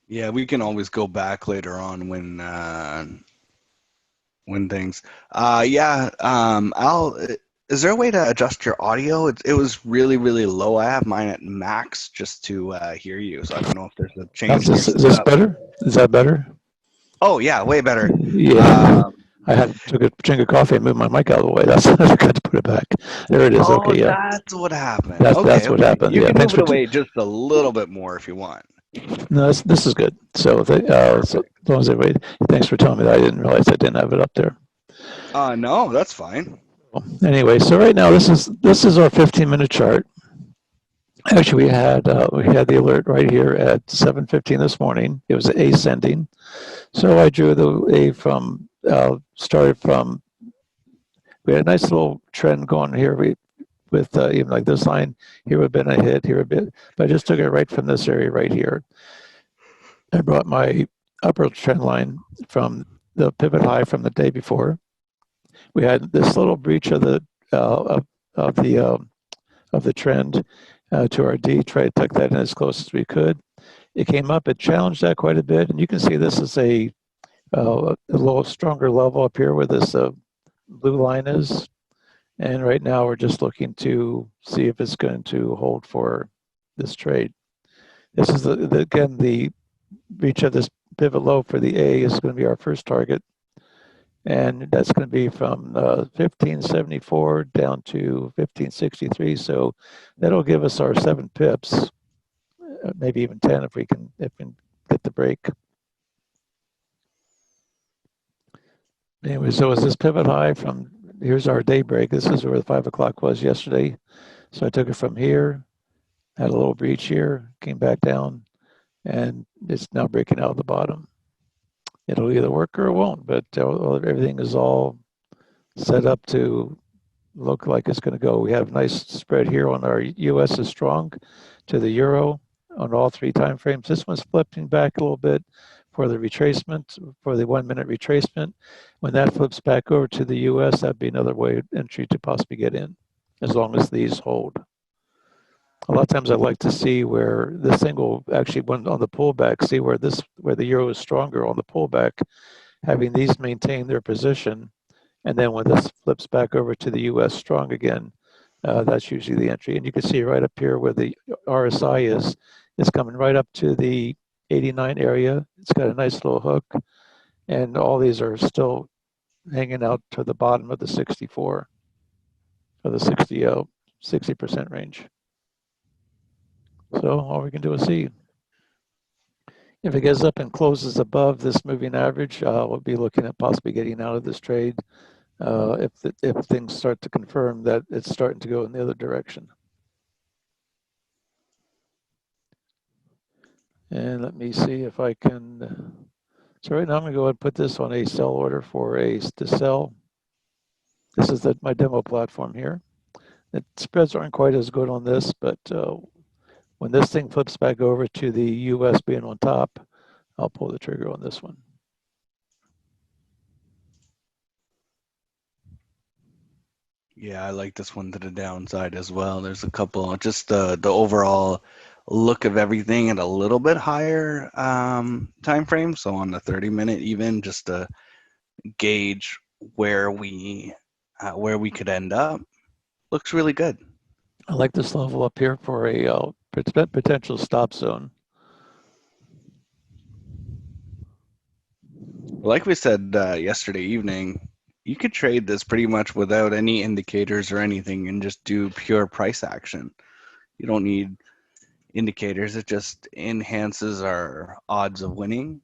Yeah, we can always go back later on when things. Yeah. Al, is there a way to adjust your audio? It was really, really low. I have mine at max just to hear you. So I don't know if there's a change in your Is this setup. better? Is that better? Oh yeah, way better. Yeah. Um, I had took a drink of coffee and moved my mic out of the way. That's I forgot to put it back. There it is. oh, Okay, yeah. that's what happened. Okay, That's what okay. happened. You Yeah. can move it away just a little bit more if you want. No, this is good. So Perfect. as long as everybody, thanks for telling me that. I didn't realize I didn't have it up there. No, that's fine. Well, anyway, so right now this is our 15-minute chart. Actually, we had the alert right here at 7:15 this morning. It was ascending, so I drew the A from started from. We had a nice little trend going here. With even like this line here would have been a hit here a bit, but I just took it right from this area right here. I brought my upper trend line from the pivot high from the day before. We had this little breach of the uh, of the of the trend to our D. Try to tuck that in as close as we could. It came up. It challenged that quite a bit, and you can see this is a little stronger level up here where this blue line is. And right now we're just looking to see if it's going to hold for this trade. This is again the reach of this pivot low for the A is going to be our first target, and that's going to be from 1574 down to 1563. So that'll give us our 7 pips, maybe even 10 if we can get the break. Anyway, so as this pivot high from here's our day break. This is where the 5 o'clock was yesterday. So I took it from here, had a little breach here, came back down, and it's now breaking out of the bottom. It'll either work or it won't, but everything is all set up to look like it's going to go. We have a nice spread here on our U.S. is strong to the euro on all 3 time frames. This one's flipping back a little bit for the retracement, for the 1 minute retracement. When that flips back over to the U.S., that'd be another way of entry to possibly get in, as long as these hold. A lot of times I like to see where this thing will actually, when on the pullback, see where the euro is stronger on the pullback, having these maintain their position, and then when this flips back over to the U.S. strong again, that's usually the entry. And you can see right up here where the RSI is, it's coming right up to the 89 area. It's got a nice little hook, and all these are still hanging out to the bottom of the 64 or the 60% range. So all we can do is see. If it gets up and closes above this moving average, we'll be looking at possibly getting out of this trade if things start to confirm that it's starting to go in the other direction. And let me see if I can. So right now I'm going to go ahead and put this on a sell order for to sell. This is my demo platform here. The spreads aren't quite as good on this, but when this thing flips back over to the US being on top, I'll pull the trigger on this one. Yeah, I like this one to the downside as well. There's a couple, just the overall look of everything at a little bit higher time frame. So on the 30-minute even, just to gauge where we could end up. Looks really good. I like this level up here for a potential stop zone. Like we said yesterday evening, you could trade this pretty much without any indicators or anything and just do pure price action. You don't need indicators. It just enhances our odds of winning.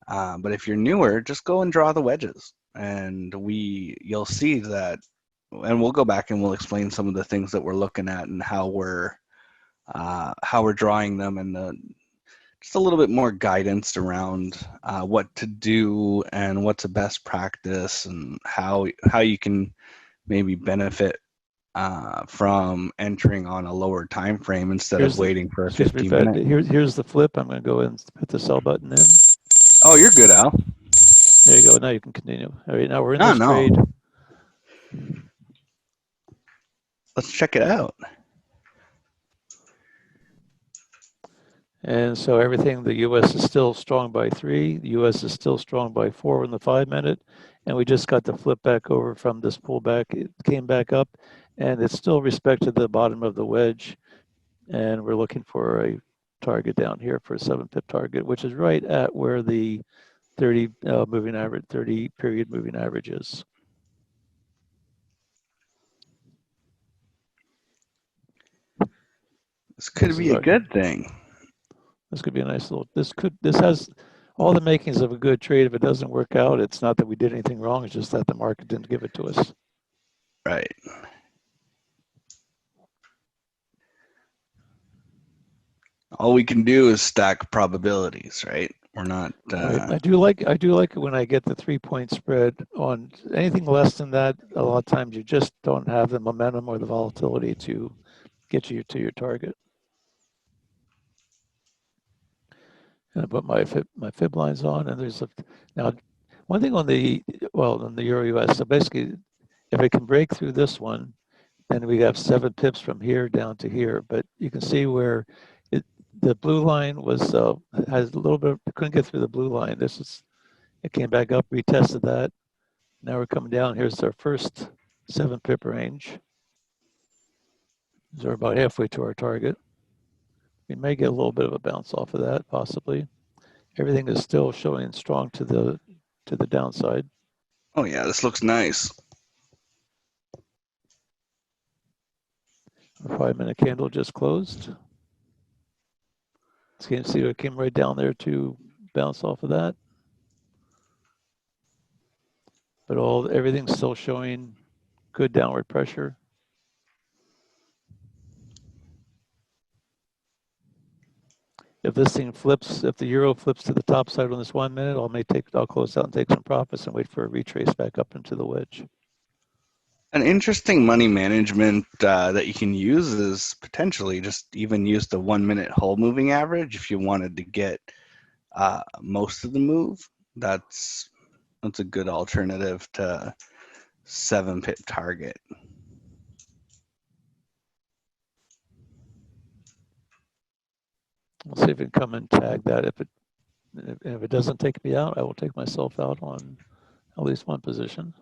But if you're newer, just go and draw the wedges, and you'll see that. And we'll go back and we'll explain some of the things that we're looking at and how we're drawing them, and just a little bit more guidance around what to do and what's a best practice and how you can maybe benefit from entering on a lower time frame instead of waiting for a Excuse me, 15 Fed. minute. Here's the flip. I'm going to go in and put the sell button in. Oh, you're good, Al. There you go. Now you can continue. All right, now we're in No, this no. trade. Let's check it out. And so everything, the US is still strong by 3, the US is still strong by 4 in the 5-minute, and we just got the flip back over from this pullback. It came back up, and it's still respected the bottom of the wedge, and we're looking for a target down here for a 7-pip target, which is right at where the 30 moving average, 30 period moving average is. This could be a good thing. This could be a nice little, this has all the makings of a good trade. If it doesn't work out, it's not that we did anything wrong, it's just that the market didn't give it to us. Right. All we can do is stack probabilities, right? We're not. Right. I do like it when I get the 3-point spread on anything less than that. A lot of times you just don't have the momentum or the volatility to get you to your target. And I put my fib lines on, and there's now one thing on the Euro US. So basically, if it can break through this one, then we have 7 pips from here down to here. But you can see where the blue line was has a little bit. Couldn't get through the blue line. It came back up, retested that. Now we're coming down. Here's our first 7-pip range. So we're about halfway to our target. We may get a little bit of a bounce off of that, possibly. Everything is still showing strong to the downside. Oh yeah, this looks nice. Our 5-minute candle just closed. So you can see it came right down there to bounce off of that. But everything's still showing good downward pressure. If this thing flips, if the euro flips to the top side on this 1 minute, I'll close out and take some profits and wait for a retrace back up into the wedge. An interesting money management that you can use is potentially just even use the 1-minute whole moving average if you wanted to get most of the move. That's a good alternative to 7-pip target. We'll see if it can come and tag that. If it doesn't take me out, I will take myself out on at least one position.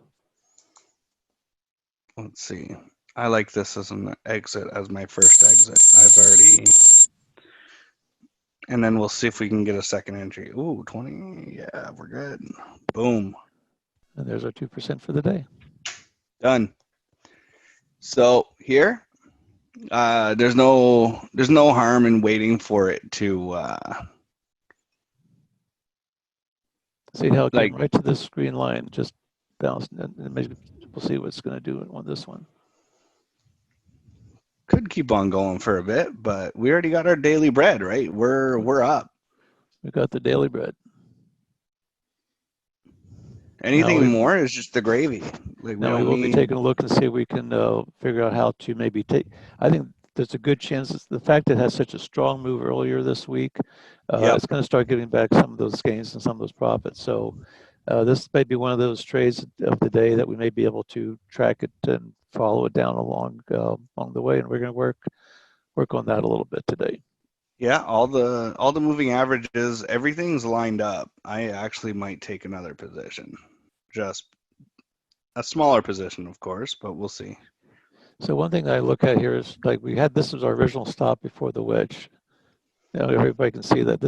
Let's see. I like this as an exit, as my first exit. I've already... And then we'll see if we can get a second entry. Ooh, 20. Yeah, we're good. Boom. And there's our 2% for the day. Done. So here, there's no harm in waiting for it to see how it came right to this green line, just bounced, and maybe we'll see what it's going to do on this one. Could keep on going for a bit, but we already got our daily bread, right? We're up. We got the daily bread. Anything more is just the gravy. Like we will be taking a look and see if we can figure out how to maybe take. I think there's a good chance the fact it has such a strong move earlier this week, it's going to start giving back some of those gains and some of those profits. So this may be one of those trades of the day that we may be able to track it and follow it down along the way, and we're going to work on that a little bit today. Yeah, all the moving averages, everything's lined up. I actually might take another position, just a smaller position, of course, but we'll see. So one thing I look at here is like this was our original stop before the wedge. Now everybody can see that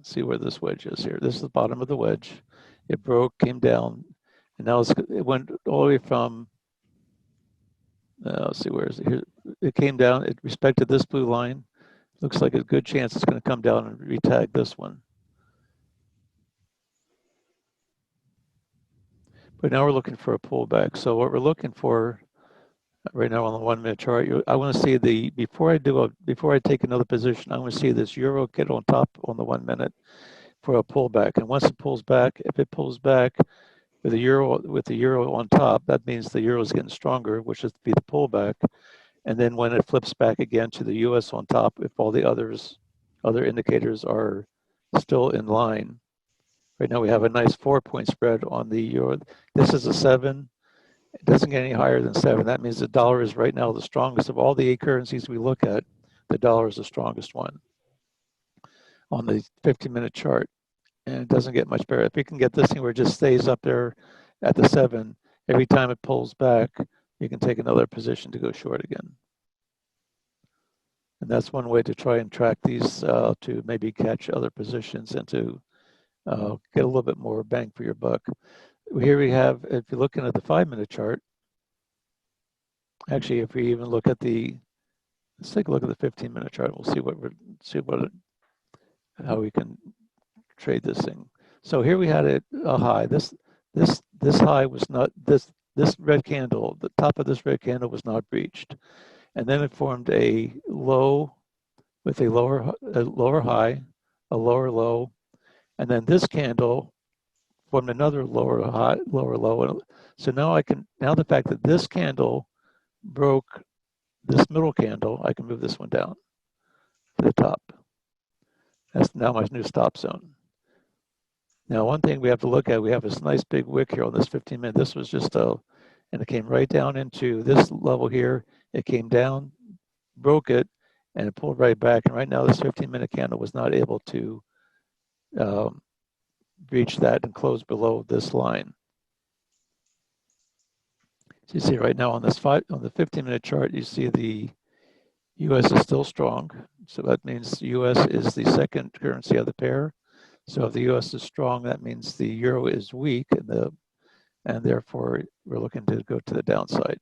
see where this wedge is here. This is the bottom of the wedge. It broke, came down, and now it went all the way from. Let's see, where is it here? It came down. It respected this blue line. Looks like a good chance it's going to come down and retag this one. But now we're looking for a pullback. So what we're looking for right now on the 1-minute chart, I want to see before I take another position, I want to see this euro get on top on the 1 minute for a pullback. And once it pulls back, if it pulls back with the euro on top, that means the euro is getting stronger, which is to be the pullback. And then when it flips back again to the US on top, if all the other indicators are still in line. Right now we have a nice 4-point spread on the euro. This is a 7. It doesn't get any higher than 7. That means the dollar is right now the strongest of all the 8 currencies we look at. The dollar is the strongest one on the 15-minute chart, and it doesn't get much better. If we can get this thing where it just stays up there at the 7, every time it pulls back, you can take another position to go short again. And that's one way to try and track these to maybe catch other positions and to get a little bit more bang for your buck. Here we have, if you're looking at the 5-minute chart, actually, if we even look at let's take a look at the 15-minute chart. We'll how we can trade this thing. So here we had a high. This high was not, this red candle, the top of this red candle was not breached. And then it formed a low with a lower high, a lower low, and then this candle formed another lower high, lower low. So now the fact that this candle broke this middle candle, I can move this one down to the top. That's now my new stop zone. Now, one thing we have to look at, we have this nice big wick here on this 15-minute. This was just and it came right down into this level here. It came down, broke it, and it pulled right back. And right now, this 15-minute candle was not able to breach that and close below this line. So you see right now on the 15-minute chart, you see the U.S. is still strong. So that means the U.S. is the second currency of the pair. So if the U.S. is strong, that means the euro is weak, and therefore we're looking to go to the downside.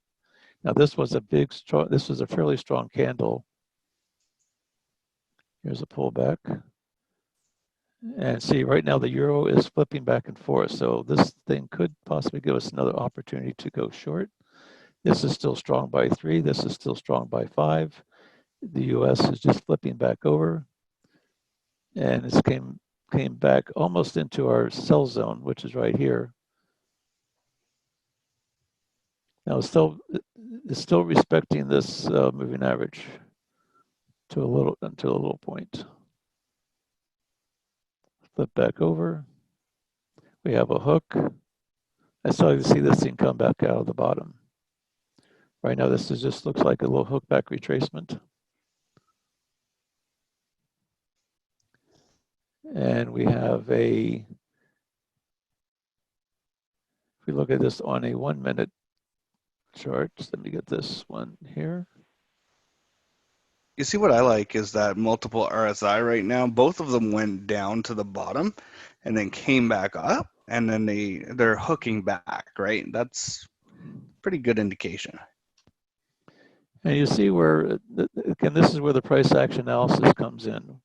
Now this was a fairly strong candle. Here's a pullback. And see, right now the euro is flipping back and forth. So this thing could possibly give us another opportunity to go short. This is still strong by 3. This is still strong by 5. The U.S. is just flipping back over. And it came back almost into our sell zone, which is right here. Now it's still respecting this moving average to a little point. Flip back over. We have a hook. I saw you see this thing come back out of the bottom. Right now, this just looks like a little hook back retracement. And we have if we look at this on a 1-minute chart, let me get this one here. You see what I like is that multiple RSI right now, both of them went down to the bottom and then came back up, and then they're hooking back, right? That's pretty good indication. And you see where, again, this is where the price action analysis comes in.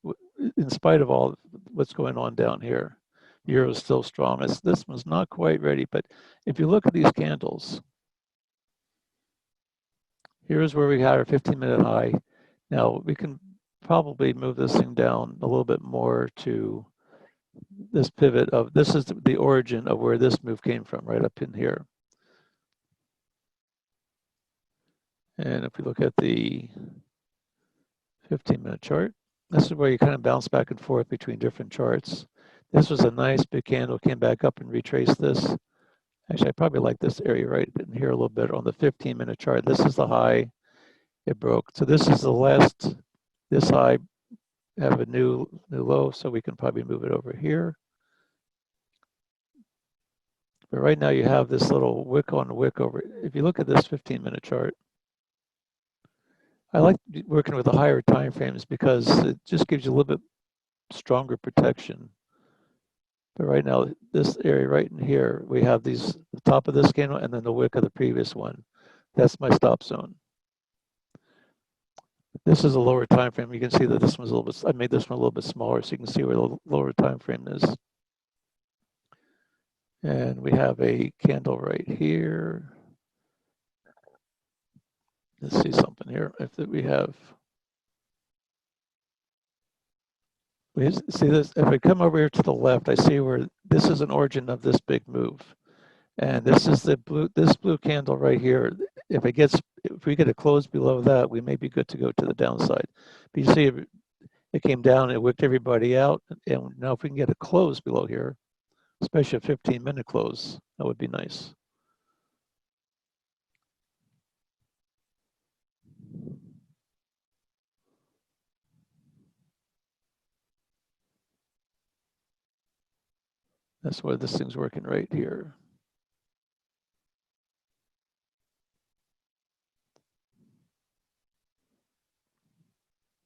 In spite of all what's going on down here, the euro is still strong. This one's not quite ready, but if you look at these candles, here's where we had our 15-minute high. Now we can probably move this thing down a little bit more to this pivot of, this is the origin of where this move came from, right up in here. And if we look at the 15-minute chart, this is where you kind of bounce back and forth between different charts. This was a nice big candle, came back up and retraced this. Actually, I probably like this area right in here a little bit on the 15-minute chart. This is the high it broke. So this is the last, this high have a new low, so we can probably move it over here. But right now you have this little wick on wick over. If you look at this 15-minute chart, I like working with the higher time frames because it just gives you a little bit stronger protection. But right now, this area right in here, we have the top of this candle and then the wick of the previous one. That's my stop zone. This is a lower time frame. You can see that this one's a little bit, I made this one a little bit smaller so you can see where the lower time frame is. And we have a candle right here. Let's see something here. We see this, if I come over here to the left, I see where this is an origin of this big move. And this is this blue candle right here. If we get a close below that, we may be good to go to the downside. But you see it came down, it wicked everybody out. And now if we can get a close below here, especially a 15-minute close, that would be nice. That's why this thing's working right here.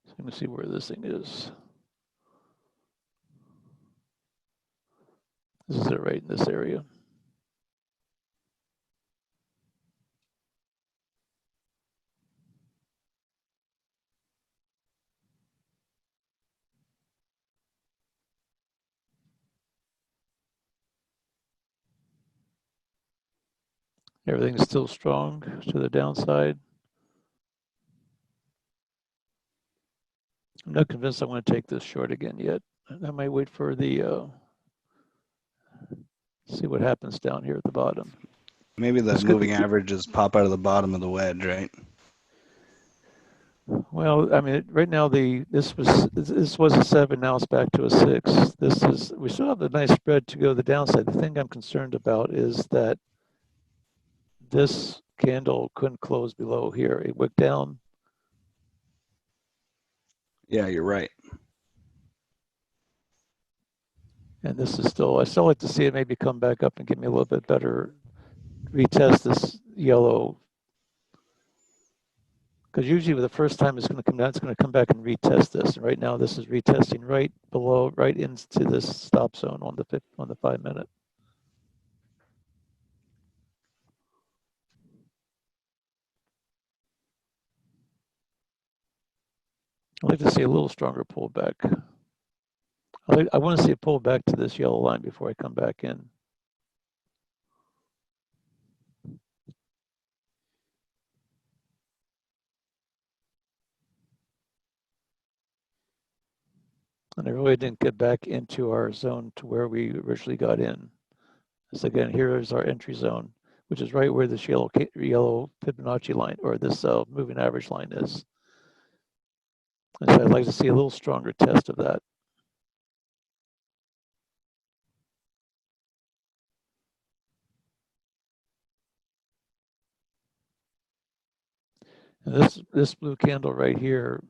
So let me see where this thing is. This is it right in this area. Everything's still strong to the downside. I'm not convinced I want to take this short again yet. I might wait for the, see what happens down here at the bottom. Maybe the moving averages pop out of the bottom of the wedge, right? Well, I mean, right now this was a 7, now it's back to a 6. We still have a nice spread to go to the downside. The thing I'm concerned about is that this candle couldn't close below here. It wicked down. Yeah, you're right. And this is still, I still like to see it maybe come back up and give me a little bit better, retest this yellow. Because usually the first time it's going to come down, it's going to come back and retest this. And right now this is retesting right below, right into this stop zone on the 5 minute. I'd like to see a little stronger pullback. I want to see a pull back to this yellow line before I come back in. And I really didn't get back into our zone to where we originally got in. So again, here is our entry zone, which is right where this yellow Fibonacci line or this moving average line is. And so I'd like to see a little stronger test of that. And this blue candle right here,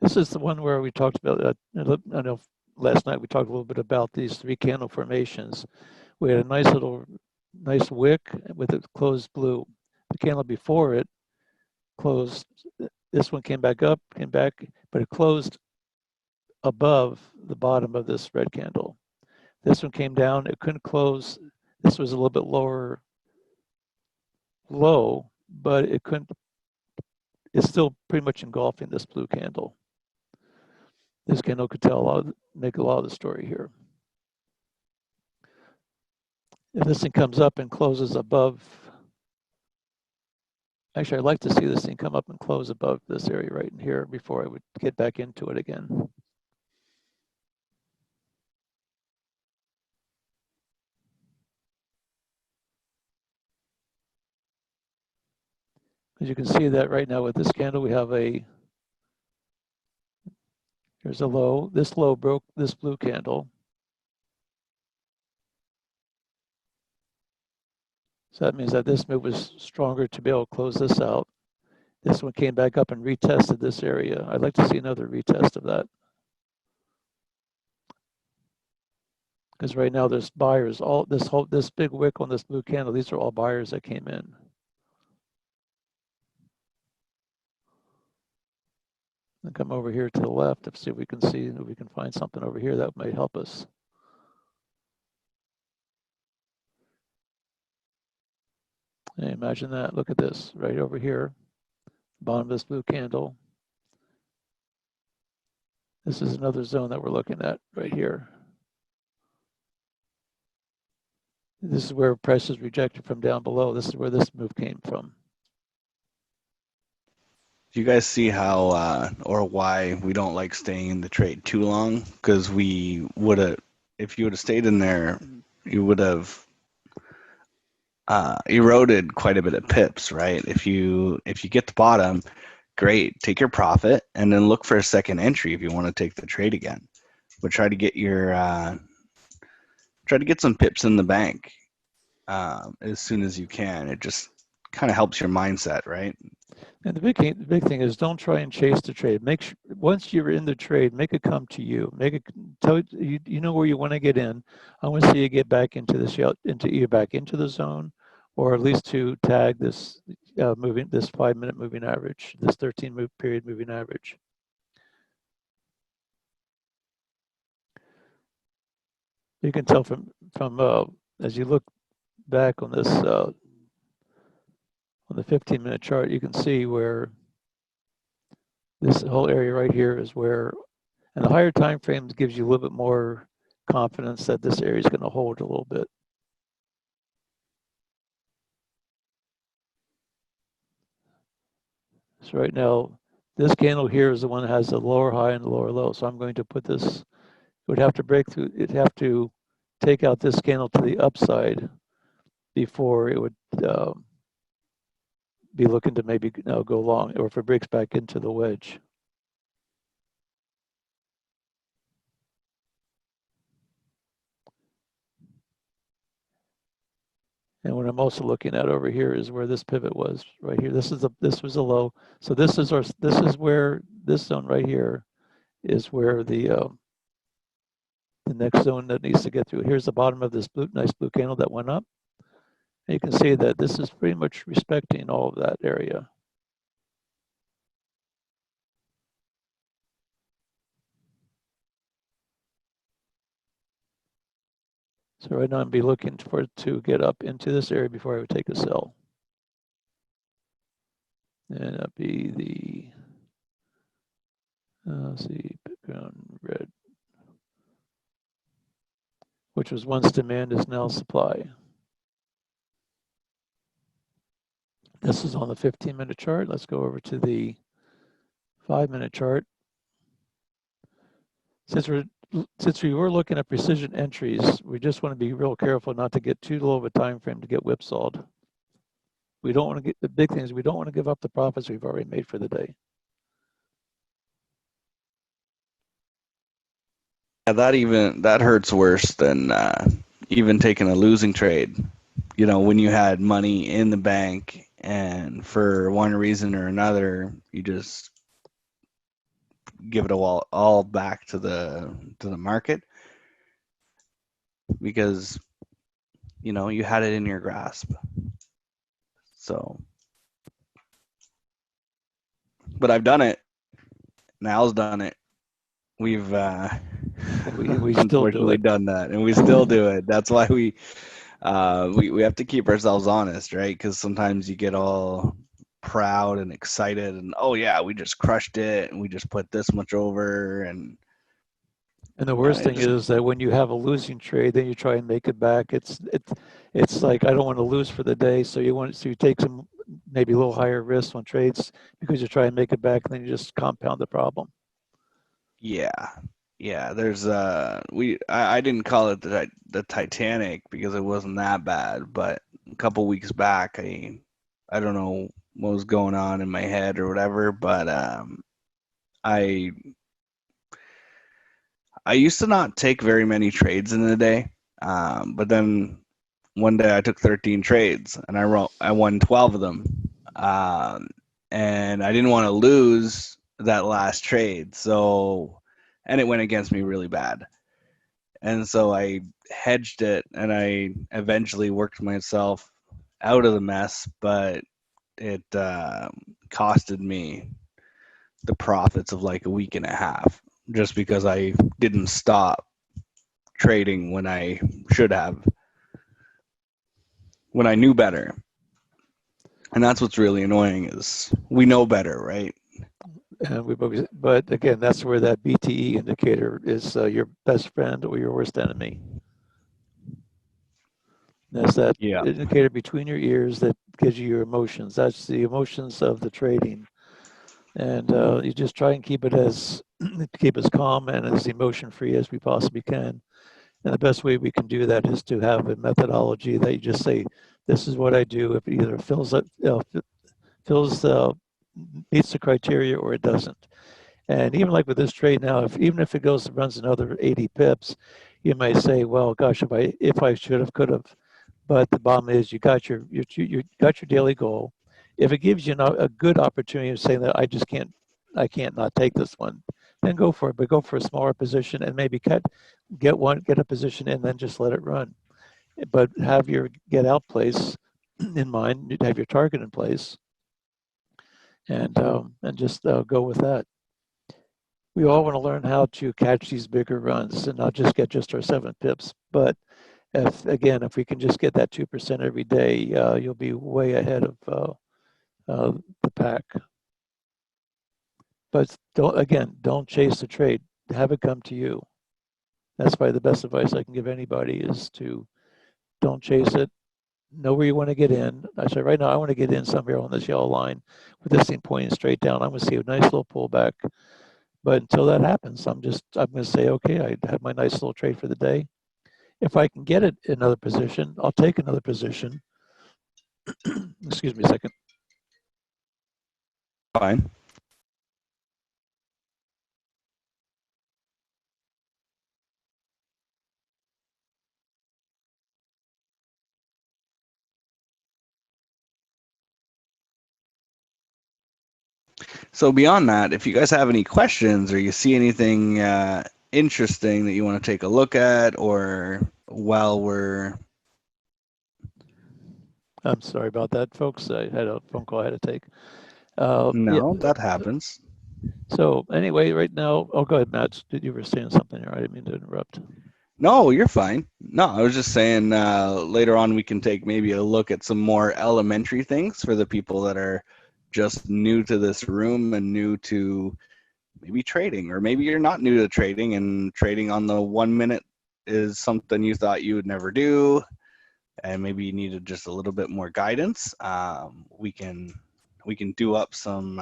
this is the one where we talked about, I know last night we talked a little bit about these 3 candle formations. We had a nice wick with it closed blue. The candle before it closed, this one came back up, but it closed above the bottom of this red candle. This one came down, it couldn't close. This was a little bit low, but it's still pretty much engulfing this blue candle. This candle could make a lot of the story here. If this thing comes up and closes above, actually I'd like to see this thing come up and close above this area right in here before I would get back into it again. As you can see that right now with this candle, we have here's a low. This low broke this blue candle. So that means that this move was stronger to be able to close this out. This one came back up and retested this area. I'd like to see another retest of that. Because right now there's buyers, this big wick on this blue candle, these are all buyers that came in. And come over here to the left to see if we can find something over here that might help us. Hey, imagine that. Look at this right over here, bottom of this blue candle. This is another zone that we're looking at right here. This is where price is rejected from down below. This is where this move came from. Do you guys see how or why we don't like staying in the trade too long? Because if you would have stayed in there, you would have eroded quite a bit of pips, right? If you get the bottom, great, take your profit and then look for a second entry if you want to take the trade again. But try to get some pips in the bank as soon as you can. It just kind of helps your mindset, right? And the big thing is don't try and chase the trade. Once you're in the trade, make it come to you. Make it tell you, you know where you want to get in. I want to see you get back into this back into the zone, or at least to tag this this 5 minute moving average, this 13 period moving average. You can tell from as you look back on this on the 15-minute chart, you can see where this whole area right here is where, and the higher time frames gives you a little bit more confidence that this area is going to hold a little bit. So right now, this candle here is the one that has the lower high and the lower low. So I'm going to put this, it would have to break through, it'd have to take out this candle to the upside before it would be looking to maybe go long, or if it breaks back into the wedge. And what I'm also looking at over here is where this pivot was right here. This was a low. So this is where this zone right here is where the next zone that needs to get through. Here's the bottom of this nice blue candle that went up. And you can see that this is pretty much respecting all of that area. So right now I'd be looking for it to get up into this area before I would take a sell. And that'd be the, let's see, background red, which was once demand is now supply. This is on the 15-minute chart. Let's go over to the 5-minute chart. Since we were looking at precision entries, we just want to be real careful not to get too low of a time frame to get whipsawed. We don't want to get, the big thing is we don't want to give up the profits we've already made for the day. Yeah, that hurts worse than even taking a losing trade. You know, when you had money in the bank and for one reason or another, you just give it all back to the market because you know you had it in your grasp. So, but I've done it. Al's done it. We've we still unfortunately done that, and we still do it. That's why we have to keep ourselves honest, right? Because sometimes you get all proud and excited, and oh yeah, we just crushed it, and we just put this much over, and the worst thing is that when you have a losing trade, then you try and make it back. It's like I don't want to lose for the day, so you take some maybe a little higher risk on trades because you try and make it back, and then you just compound the problem. Yeah. There's I didn't call it the Titanic because it wasn't that bad, but a couple weeks back, I don't know what was going on in my head or whatever, but I used to not take very many trades in a day, but then one day I took 13 trades and I won 12 of them, and I didn't want to lose that last trade, and it went against me really bad, and so I hedged it and I eventually worked myself out of the mess, but it costed me the profits of like a week and a half just because I didn't stop trading when I should have, when I knew better. And that's what's really annoying is we know better, right? But again, that's where that BTE indicator is your best friend or your worst enemy. That's that indicator between your ears that gives you your emotions. That's the emotions of the trading. And you just try and keep as calm and as emotion free as we possibly can. And the best way we can do that is to have a methodology that you just say, this is what I do. If it either meets the criteria or it doesn't. And even like with this trade now, even if it runs another 80 pips, you might say, well, gosh, if I should have, could have. But the bottom is you got your daily goal. If it gives you a good opportunity of saying that I can't not take this one, then go for it. But go for a smaller position and maybe get a position and then just let it run. But have your get out place in mind. You'd have your target in place, and just go with that. We all want to learn how to catch these bigger runs and not just get just our 7 pips. But if we can just get that 2% every day, you'll be way ahead of the pack. But don't chase the trade. Have it come to you. That's probably the best advice I can give anybody is to don't chase it. Know where you want to get in. I said right now I want to get in somewhere on this yellow line with this thing pointing straight down. I'm going to see a nice little pullback. But until that happens, I'm going to say, okay, I had my nice little trade for the day. If I can get it in another position, I'll take another position. Excuse me a second. Fine. So beyond that, if you guys have any questions or you see anything interesting that you want to take a look at, or while we're... I'm sorry about that, folks. I had a phone call I had to take. No, that happens. So anyway, right now, go ahead, Matt. You were saying something here. I didn't mean to interrupt. No, you're fine. No, I was just saying later on we can take maybe a look at some more elementary things for the people that are just new to this room and new to maybe trading, or maybe you're not new to trading and trading on the 1 minute is something you thought you would never do, and maybe you needed just a little bit more guidance. We can do up some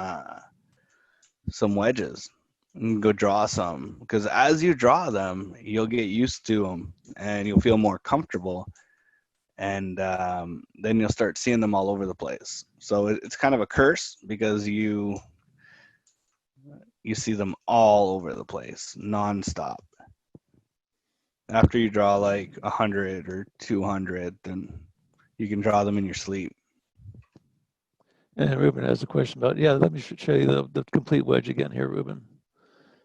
wedges and go draw some, because as you draw them you'll get used to them and you'll feel more comfortable, and then you'll start seeing them all over the place. So it's kind of a curse because you see them all over the place nonstop. After you draw like 100 or 200, then you can draw them in your sleep. And Ruben has a question about, yeah, let me show you the complete wedge again here, Ruben.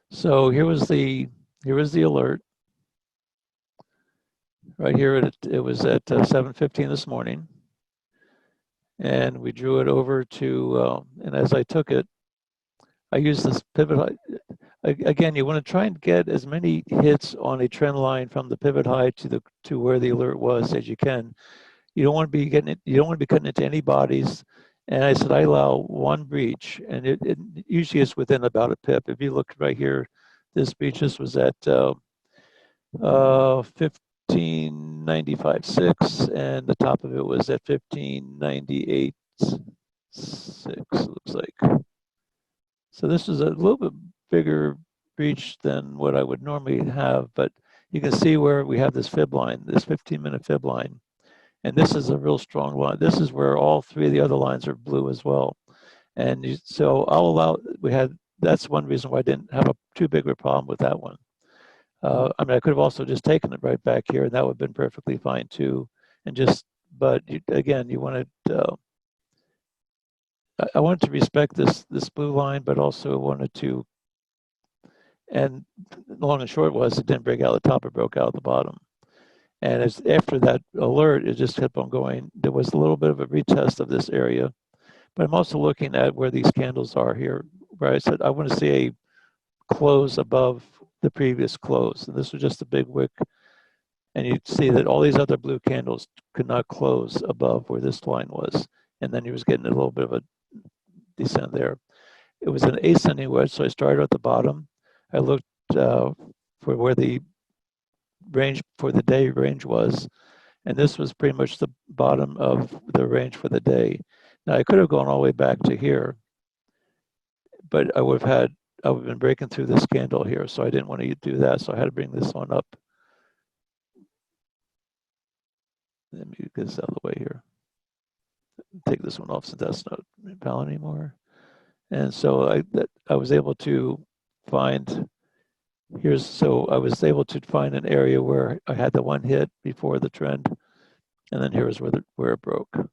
So here was the alert. Right here, it was at 7:15 this morning. And we drew it over to, and as I took it, I used this pivot high. Again, you want to try and get as many hits on a trend line from the pivot high to where the alert was as you can. You don't want to be getting it. You don't want to be cutting into any bodies. And I said I allow one breach, and it usually is within about a pip. If you look right here, this breach, this was at 1595.6, and the top of it was at 1598.6. Looks like. So this is a little bit bigger breach than what I would normally have, but you can see where we have this fib line, this 15-minute fib line. And this is a real strong line. This is where all 3 of the other lines are blue as well. And so I'll allow, that's one reason why I didn't have too big of a problem with that one. I mean, I could have also just taken it right back here and that would have been perfectly fine too. But again, you wanted, I wanted to respect this blue line, but also wanted to, and the long and short was it didn't break out the top, it broke out the bottom. And after that alert, it just kept on going. There was a little bit of a retest of this area, but I'm also looking at where these candles are here, where I said I want to see a close above the previous close. And this was just a big wick. And you'd see that all these other blue candles could not close above where this line was. And then he was getting a little bit of a descent there. It was an ascending wedge, so I started at the bottom. I looked for where the range for the day range was, and this was pretty much the bottom of the range for the day. Now I could have gone all the way back to here, but I would have been breaking through this candle here, so I didn't want to do that, so I had to bring this one up. Let me get this out of the way here. Take this one off since that's not valid anymore. And so I was able to find I was able to find an area where I had the one hit before the trend, and then here's where it broke.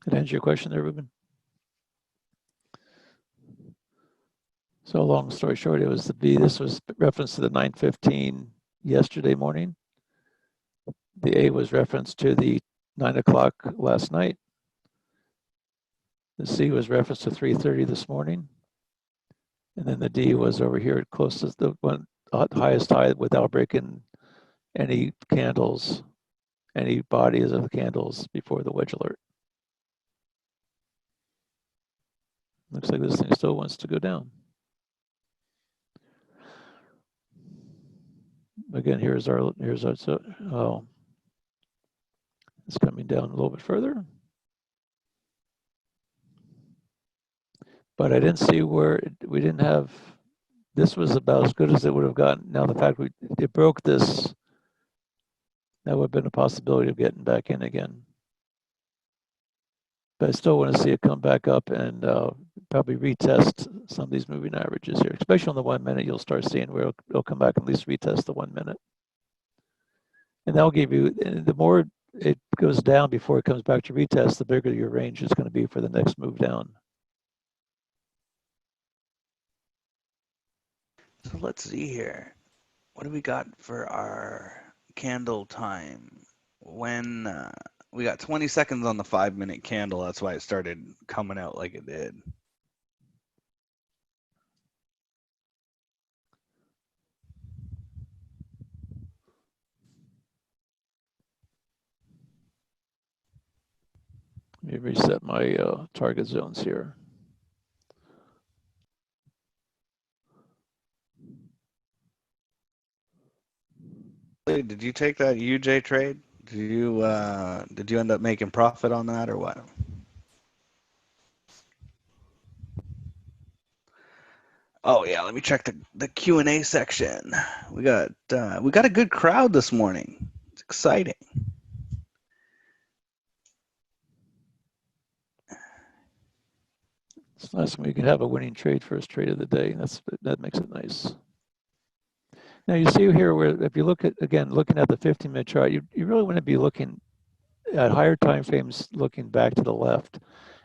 Did I answer your question there, Ruben? So long story short, it was the B. This was reference to the 9:15 yesterday morning. The A was reference to the 9 o'clock last night. The C was reference to 3:30 this morning. And then the D was over here closest to the one highest high without breaking any candles, any bodies of the candles before the wedge alert. Looks like this thing still wants to go down. Again, here's our oh, it's coming down a little bit further. But I didn't see where we didn't have, this was about as good as it would have gotten. Now the fact it broke this, that would have been a possibility of getting back in again. But I still want to see it come back up and probably retest some of these moving averages here, especially on the 1 minute. You'll start seeing where it'll come back and at least retest the 1 minute. And that'll give you, the more it goes down before it comes back to retest, the bigger your range is going to be for the next move down. So let's see here. What do we got for our candle time? When we got 20 seconds on the 5-minute candle, that's why it started coming out like it did. Let me reset my target zones here. Did you take that UJ trade? Did you end up making profit on that or what? Oh yeah, let me check the Q&A section. We got a good crowd this morning. It's exciting. It's nice when you can have a winning trade first trade of the day. That makes it nice. Now you see here where if you look at, again, looking at the 15-minute chart, you really want to be looking at higher time frames, looking back to the left.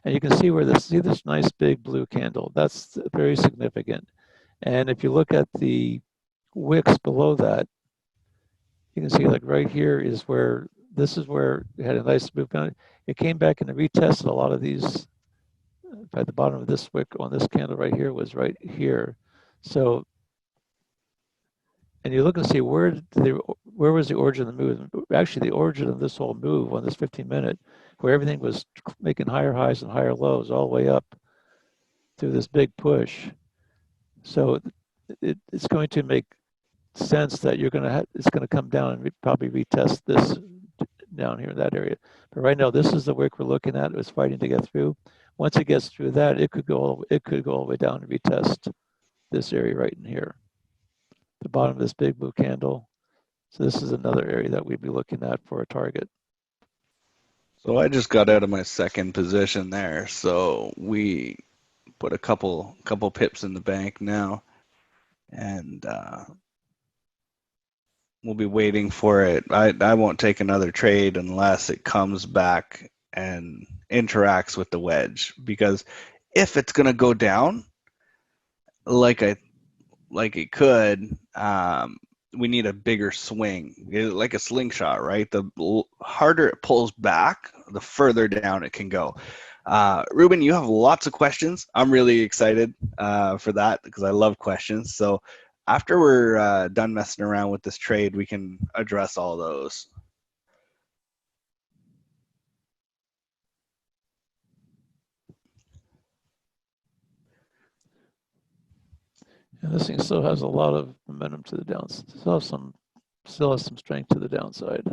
And you can see where see this nice big blue candle. That's very significant. And if you look at the wicks below that, you can see like right here is where, this is where it had a nice move down. It came back and it retested a lot of these. At the bottom of this wick on this candle right here was right here. So, and you look and see where was the origin of the move. Actually, the origin of this whole move on this 15-minute, where everything was making higher highs and higher lows all the way up through this big push. So it's going to make sense that it's going to come down and probably retest this down here in that area. But right now, this is the wick we're looking at. It was fighting to get through. Once it gets through that, it could go all the way down and retest this area right in here, the bottom of this big blue candle. So this is another area that we'd be looking at for a target. So I just got out of my second position there. So we put a couple pips in the bank now, and we'll be waiting for it. I won't take another trade unless it comes back and interacts with the wedge, because if it's going to go down like it could, we need a bigger swing, like a slingshot, right? The harder it pulls back, the further down it can go. Ruben, you have lots of questions. I'm really excited for that because I love questions. So after we're done messing around with this trade, we can address all those. And this thing still has a lot of momentum to the downside. Still has some strength to the downside.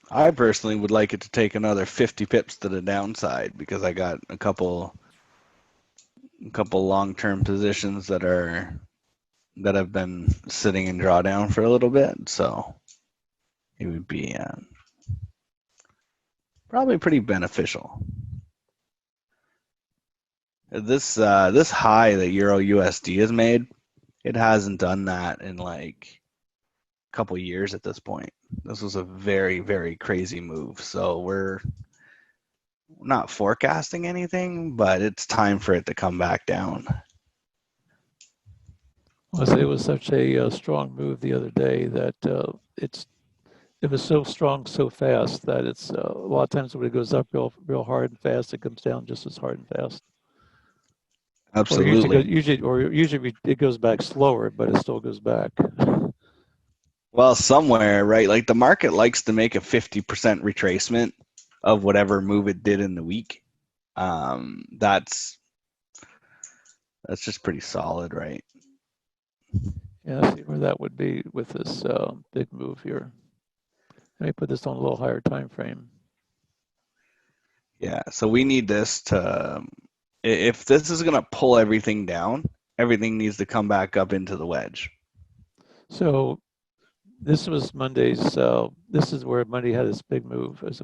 I personally would like it to take another 50 pips to the downside because I got a couple long-term positions that have been sitting in drawdown for a little bit. So it would be probably pretty beneficial. This high that Euro USD has made, it hasn't done that in like a couple years at this point. This was a very, very crazy move. So we're not forecasting anything, but it's time for it to come back down. I say it was such a strong move the other day that it was so strong so fast that it's a lot of times when it goes up real hard and fast, it comes down just as hard and fast. Or Absolutely. usually it goes back slower, but it still goes back. Well, somewhere, right? Like the market likes to make a 50% retracement of whatever move it did in the week. That's just pretty solid, right? Yeah, let's see where that would be with this big move here. Let me put this on a little higher time frame. Yeah, so we need this to, if this is going to pull everything down, everything needs to come back up into the wedge. So this was Monday's. This is where Monday had this big move. This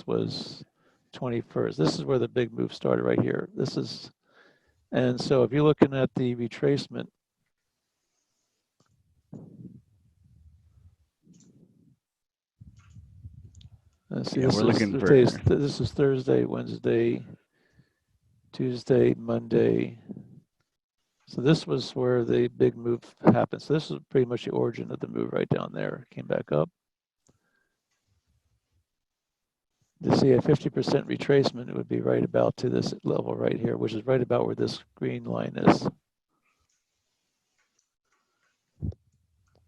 was 21st. This is where the big move started right here. And so if you're looking at the retracement, let's see. Yeah, we're looking for. This is Thursday, Wednesday, Tuesday, Monday. So this was where the big move happened. So this was pretty much the origin of the move right down there. Came back up. To see a 50% retracement, it would be right about to this level right here, which is right about where this green line is.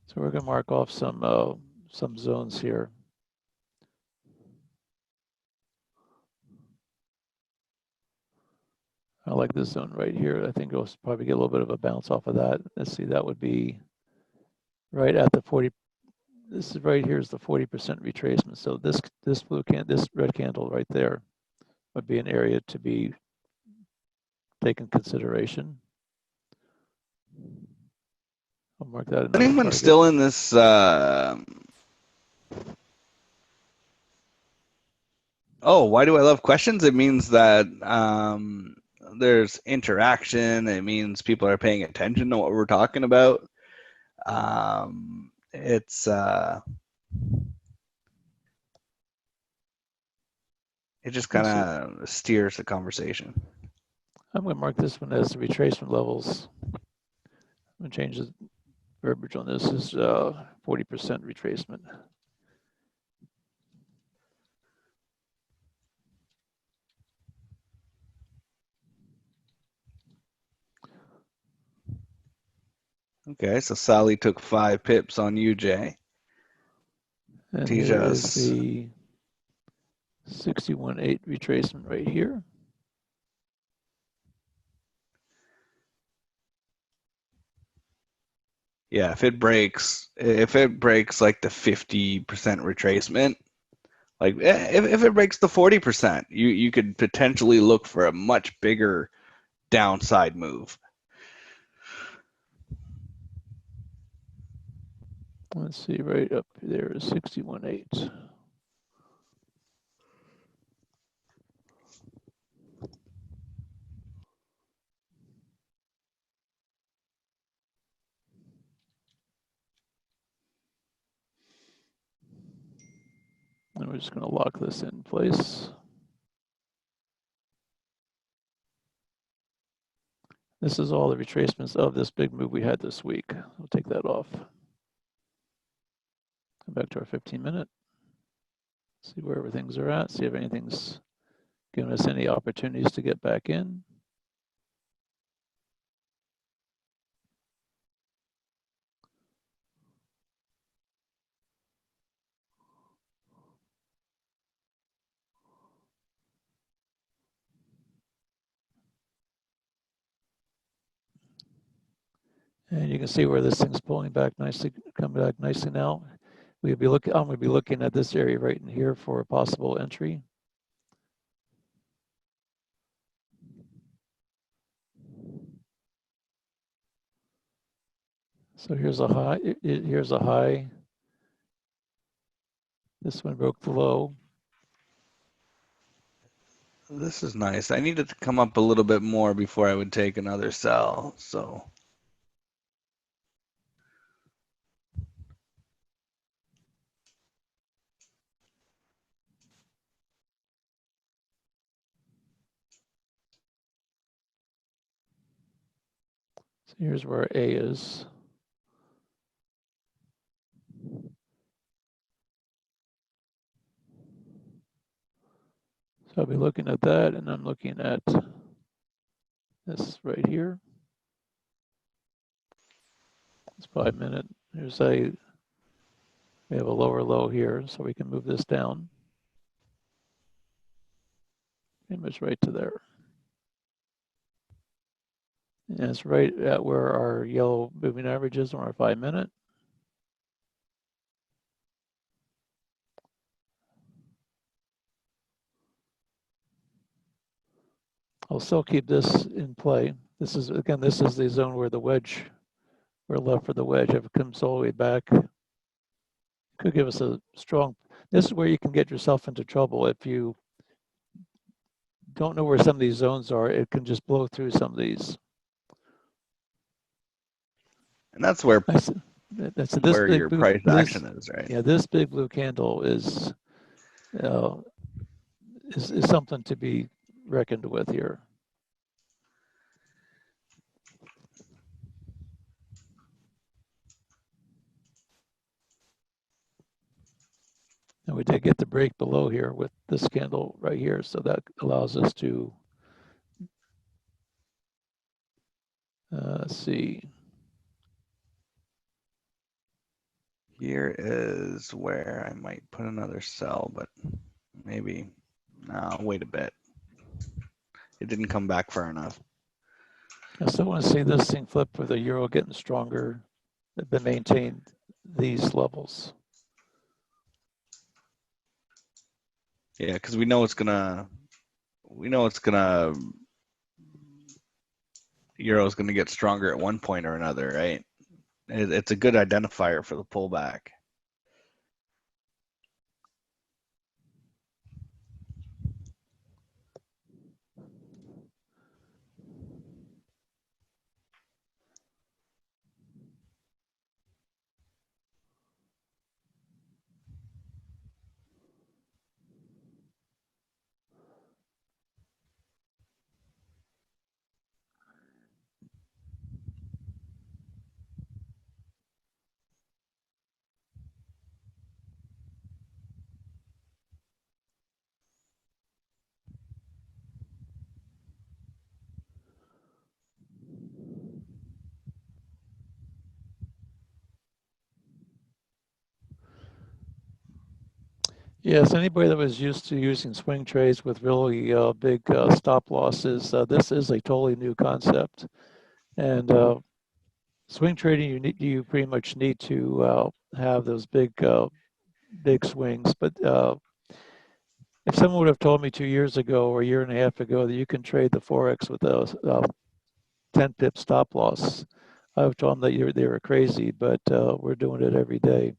So we're going to mark off some zones here. I like this zone right here. I think we'll probably get a little bit of a bounce off of that. Let's see, that would be right at the 40. This is right here is the 40% retracement. So this red candle right there would be an area to be taken consideration. I'll mark that another Anyone target. still in this? Oh, why do I love questions? It means that there's interaction. It means people are paying attention to what we're talking about. It just kind of steers the conversation. I'm going to mark this one as the retracement levels. I'm going to change the verbiage on this. This is 40% retracement. Okay, so Sally took 5 pips on you, Jay. And here is the 61.8 retracement right here. Yeah, if it breaks like the 50% retracement, like if it breaks the 40%, you could potentially look for a much bigger downside move. Let's see, right up there is 61.8. And we're just going to lock this in place. This is all the retracements of this big move we had this week. We'll take that off. Come back to our 15-minute. See where everything's are at. See if anything's giving us any opportunities to get back in. And you can see where this thing's pulling back nicely, coming back nicely now. I'm going to be looking at this area right in here for a possible entry. So here's a high. Here's a high. This one broke the low. This is nice. I needed to come up a little bit more before I would take another sell. So So here's where A is. So I'll be looking at that, and I'm looking at this right here. It's 5 minute. Here's we have a lower low here, so we can move this down. Pretty much right to there. And it's right at where our yellow moving average is on our 5 minute. I'll still keep this in play. This is, again, this is the zone where the wedge, we're left for the wedge. If it comes all the way back, it could give us a strong, this is where you can get yourself into trouble. If you don't know where some of these zones are, it can just blow through some of these. and that's where That's this big your blue, price this, action is, right? yeah, this big blue candle is something to be reckoned with here. And we did get the break below here with this candle right here, so that allows us to see. Here is where I might put another sell, but maybe, no, wait a bit. It didn't come back far enough. I still want to see this thing flip with the euro getting stronger, but maintain these levels. Yeah, because we know it's gonna, euro's gonna get stronger at one point or another, right? It's a good identifier for the pullback. Yes, anybody that was used to using swing trades with really big stop losses, this is a totally new concept. And swing trading, you pretty much need to have those big swings. But if someone would have told me 2 years ago or a year and a half ago that you can trade the forex with a 10 pip stop loss, I would told them that they were crazy. But we're doing it every day.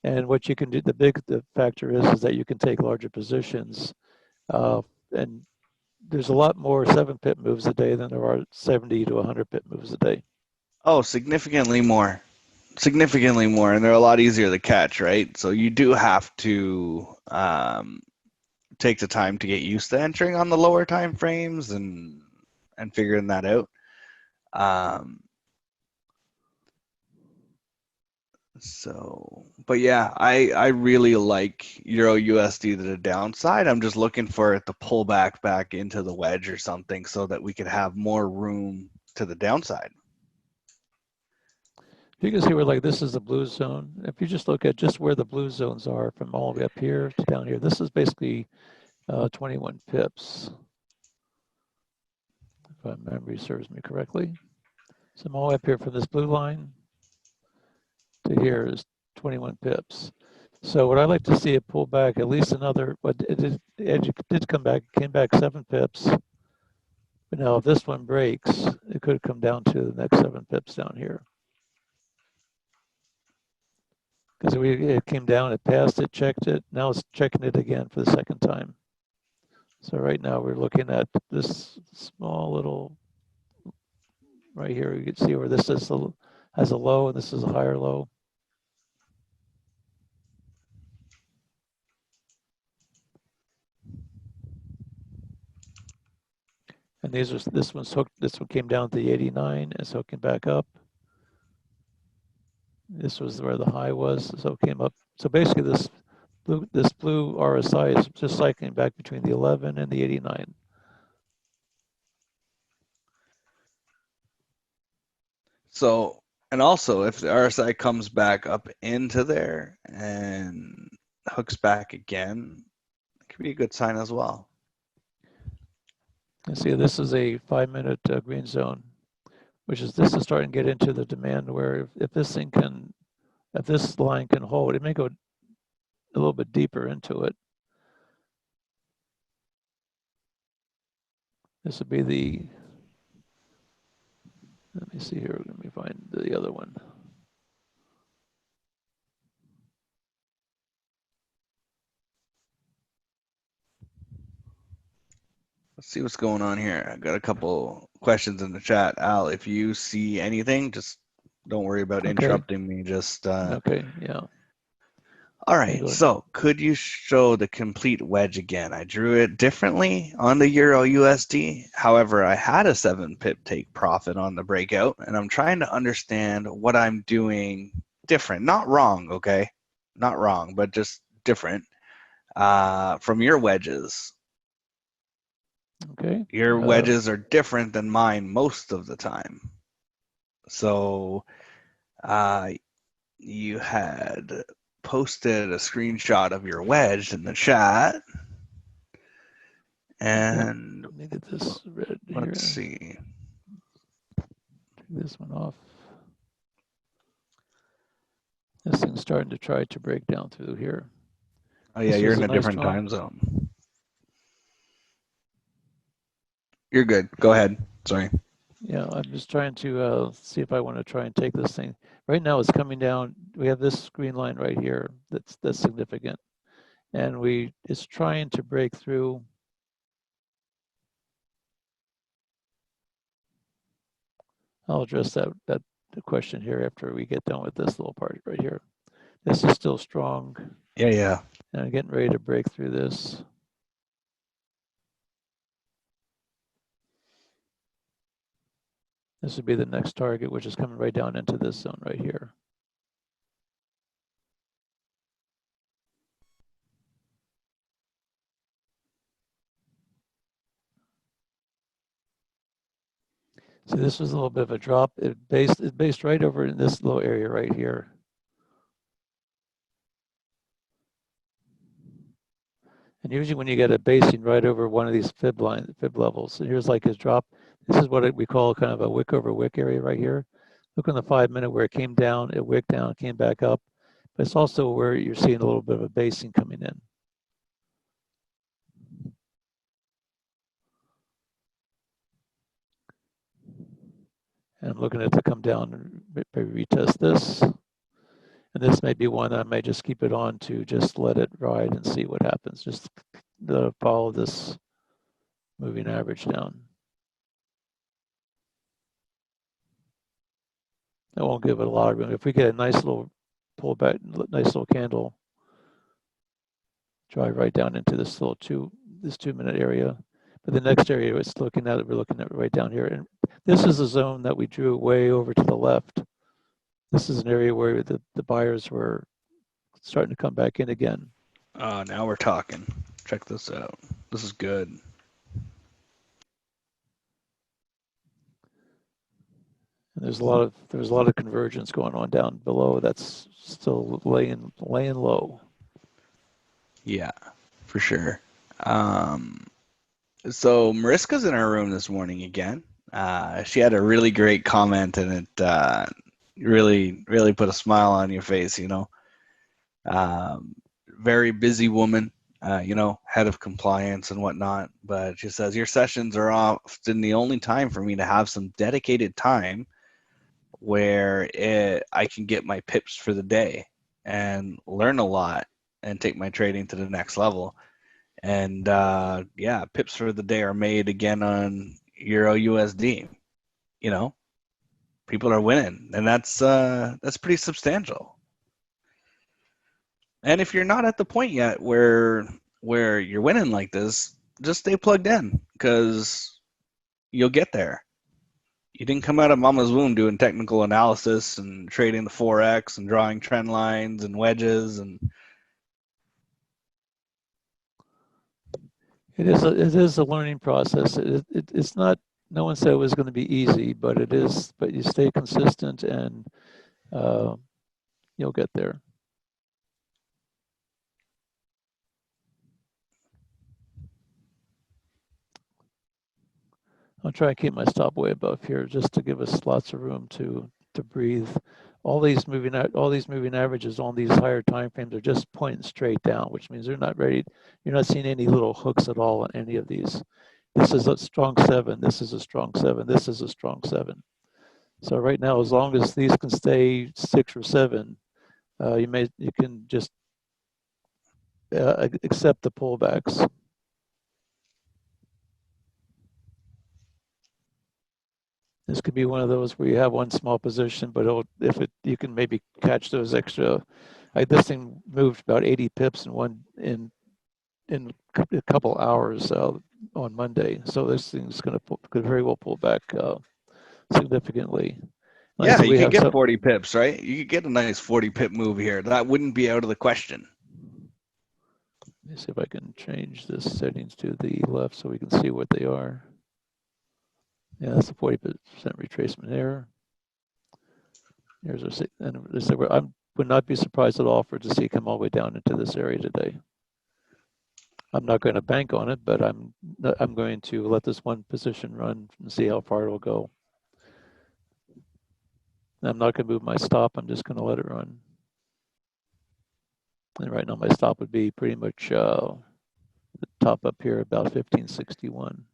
And what you can do, the factor is that you can take larger positions, and there's a lot more 7 pip moves a day than there are 70 to 100 pip moves a day. Oh, significantly more. Significantly more, and they're a lot easier to catch, right? So you do have to take the time to get used to entering on the lower time frames and figuring that out. But yeah, I really like Euro USD to the downside. I'm just looking for it to pull back into the wedge or something so that we could have more room to the downside. You can see where like this is the blue zone. If you just look at just where the blue zones are from all the way up here to down here, this is basically 21 pips, if my memory serves me correctly. So I'm all the way up here from this blue line to here is 21 pips. So what I'd like to see it pull back at least another, but it did come back, it came back 7 pips. But now if this one breaks, it could come down to the next 7 pips down here. Because it came down, it passed it, checked it, now it's checking it again for the second time. So right now we're looking at this small little, right here, you can see where this is has a low and this is a higher low. And this one's hooked, this one came down to the 89, it's hooking back up. This was where the high was, so it came up. So basically this blue RSI is just cycling back between the 11 and the 89. So, and also if the RSI comes back up into there and hooks back again, it could be a good sign as well. And see, this is a 5-minute green zone, this is starting to get into the demand where if this line can hold, it may go a little bit deeper into it. This would be let me see here, let me find the other one. Let's see what's going on here. I got a couple questions in the chat. Al, if you see anything, just don't worry about interrupting me. Just Okay, yeah. All right. So, could you show the complete wedge again? I drew it differently on the Euro USD. However, I had a 7 pip take profit on the breakout, and I'm trying to understand what I'm doing different. Not wrong, okay? Not wrong, but just different from your wedges. Okay. Your wedges are different than mine most of the time. So you had posted a screenshot of your wedge in the chat. And let me get this red here. Let's see. Take this one off. This thing's starting to try to break down through here. Oh yeah, you're in a different time zone. You're good. Go ahead. Sorry. Yeah, I'm just trying to see if I want to try and take this thing. Right now it's coming down. We have this green line right here that's significant. And it's trying to break through. I'll address the question here after we get done with this little part right here. This is still strong. Yeah. And I'm getting ready to break through this. This would be the next target, which is coming right down into this zone right here. So this was a little bit of a drop. It based right over in this little area right here. And usually when you get a basing right over one of these fib levels, so here's like his drop. This is what we call kind of a wick over wick area right here. Look on the 5-minute where it came down, it wicked down, came back up. But it's also where you're seeing a little bit of a basing coming in. And I'm looking at it to come down and maybe retest this. And this may be one I may just keep it on to just let it ride and see what happens. Just follow this moving average down. I won't give it a lot of room. If we get a nice little pullback, nice little candle, drive right down into this little 2-minute area. But the next area we're looking at right down here. And this is a zone that we drew way over to the left. This is an area where the buyers were starting to come back in again. Now we're talking. Check this out. This is good. And there's a lot of convergence going on down below. That's still laying low. Yeah, for sure. So Mariska's in our room this morning again. She had a really great comment, and it really put a smile on your face. Very busy woman. Head of compliance and whatnot. But she says your sessions are often the only time for me to have some dedicated time where I can get my pips for the day and learn a lot and take my trading to the next level. And yeah, pips for the day are made again on Euro USD. You know, people are winning, and that's pretty substantial. And if you're not at the point yet where you're winning like this, just stay plugged in because you'll get there. You didn't come out of mama's womb doing technical analysis and trading the forex and drawing trend lines and wedges and It is a learning process. It's not. No one said it was going to be easy, but it is. But you stay consistent, and uh, you'll get there. I'll try and keep my stop way above here just to give us lots of room to breathe. All these moving averages on these higher time frames are just pointing straight down, which means they're not ready. You're not seeing any little hooks at all on any of these. This is a strong 7. This is a strong 7. This is a strong 7. So right now, as long as these can stay 6 or 7, you can just accept the pullbacks. This could be one of those where you have one small position, but you can maybe catch those extra. Like this thing moved about 80 pips in a couple hours on Monday, so this thing's could very well pull back significantly. Like I yeah, said, you we could have get some. 40 pips, right? You could get a nice 40 pip move here. That wouldn't be out of the question. Let me see if I can change this settings to the left so we can see what they are. Yeah, that's a 40% retracement error. Here's our, and I would not be surprised at all for it to see it come all the way down into this area today. I'm not going to bank on it, but I'm going to let this one position run and see how far it'll go. I'm not going to move my stop. I'm just going to let it run. And right now my stop would be pretty much the top up here about 1561.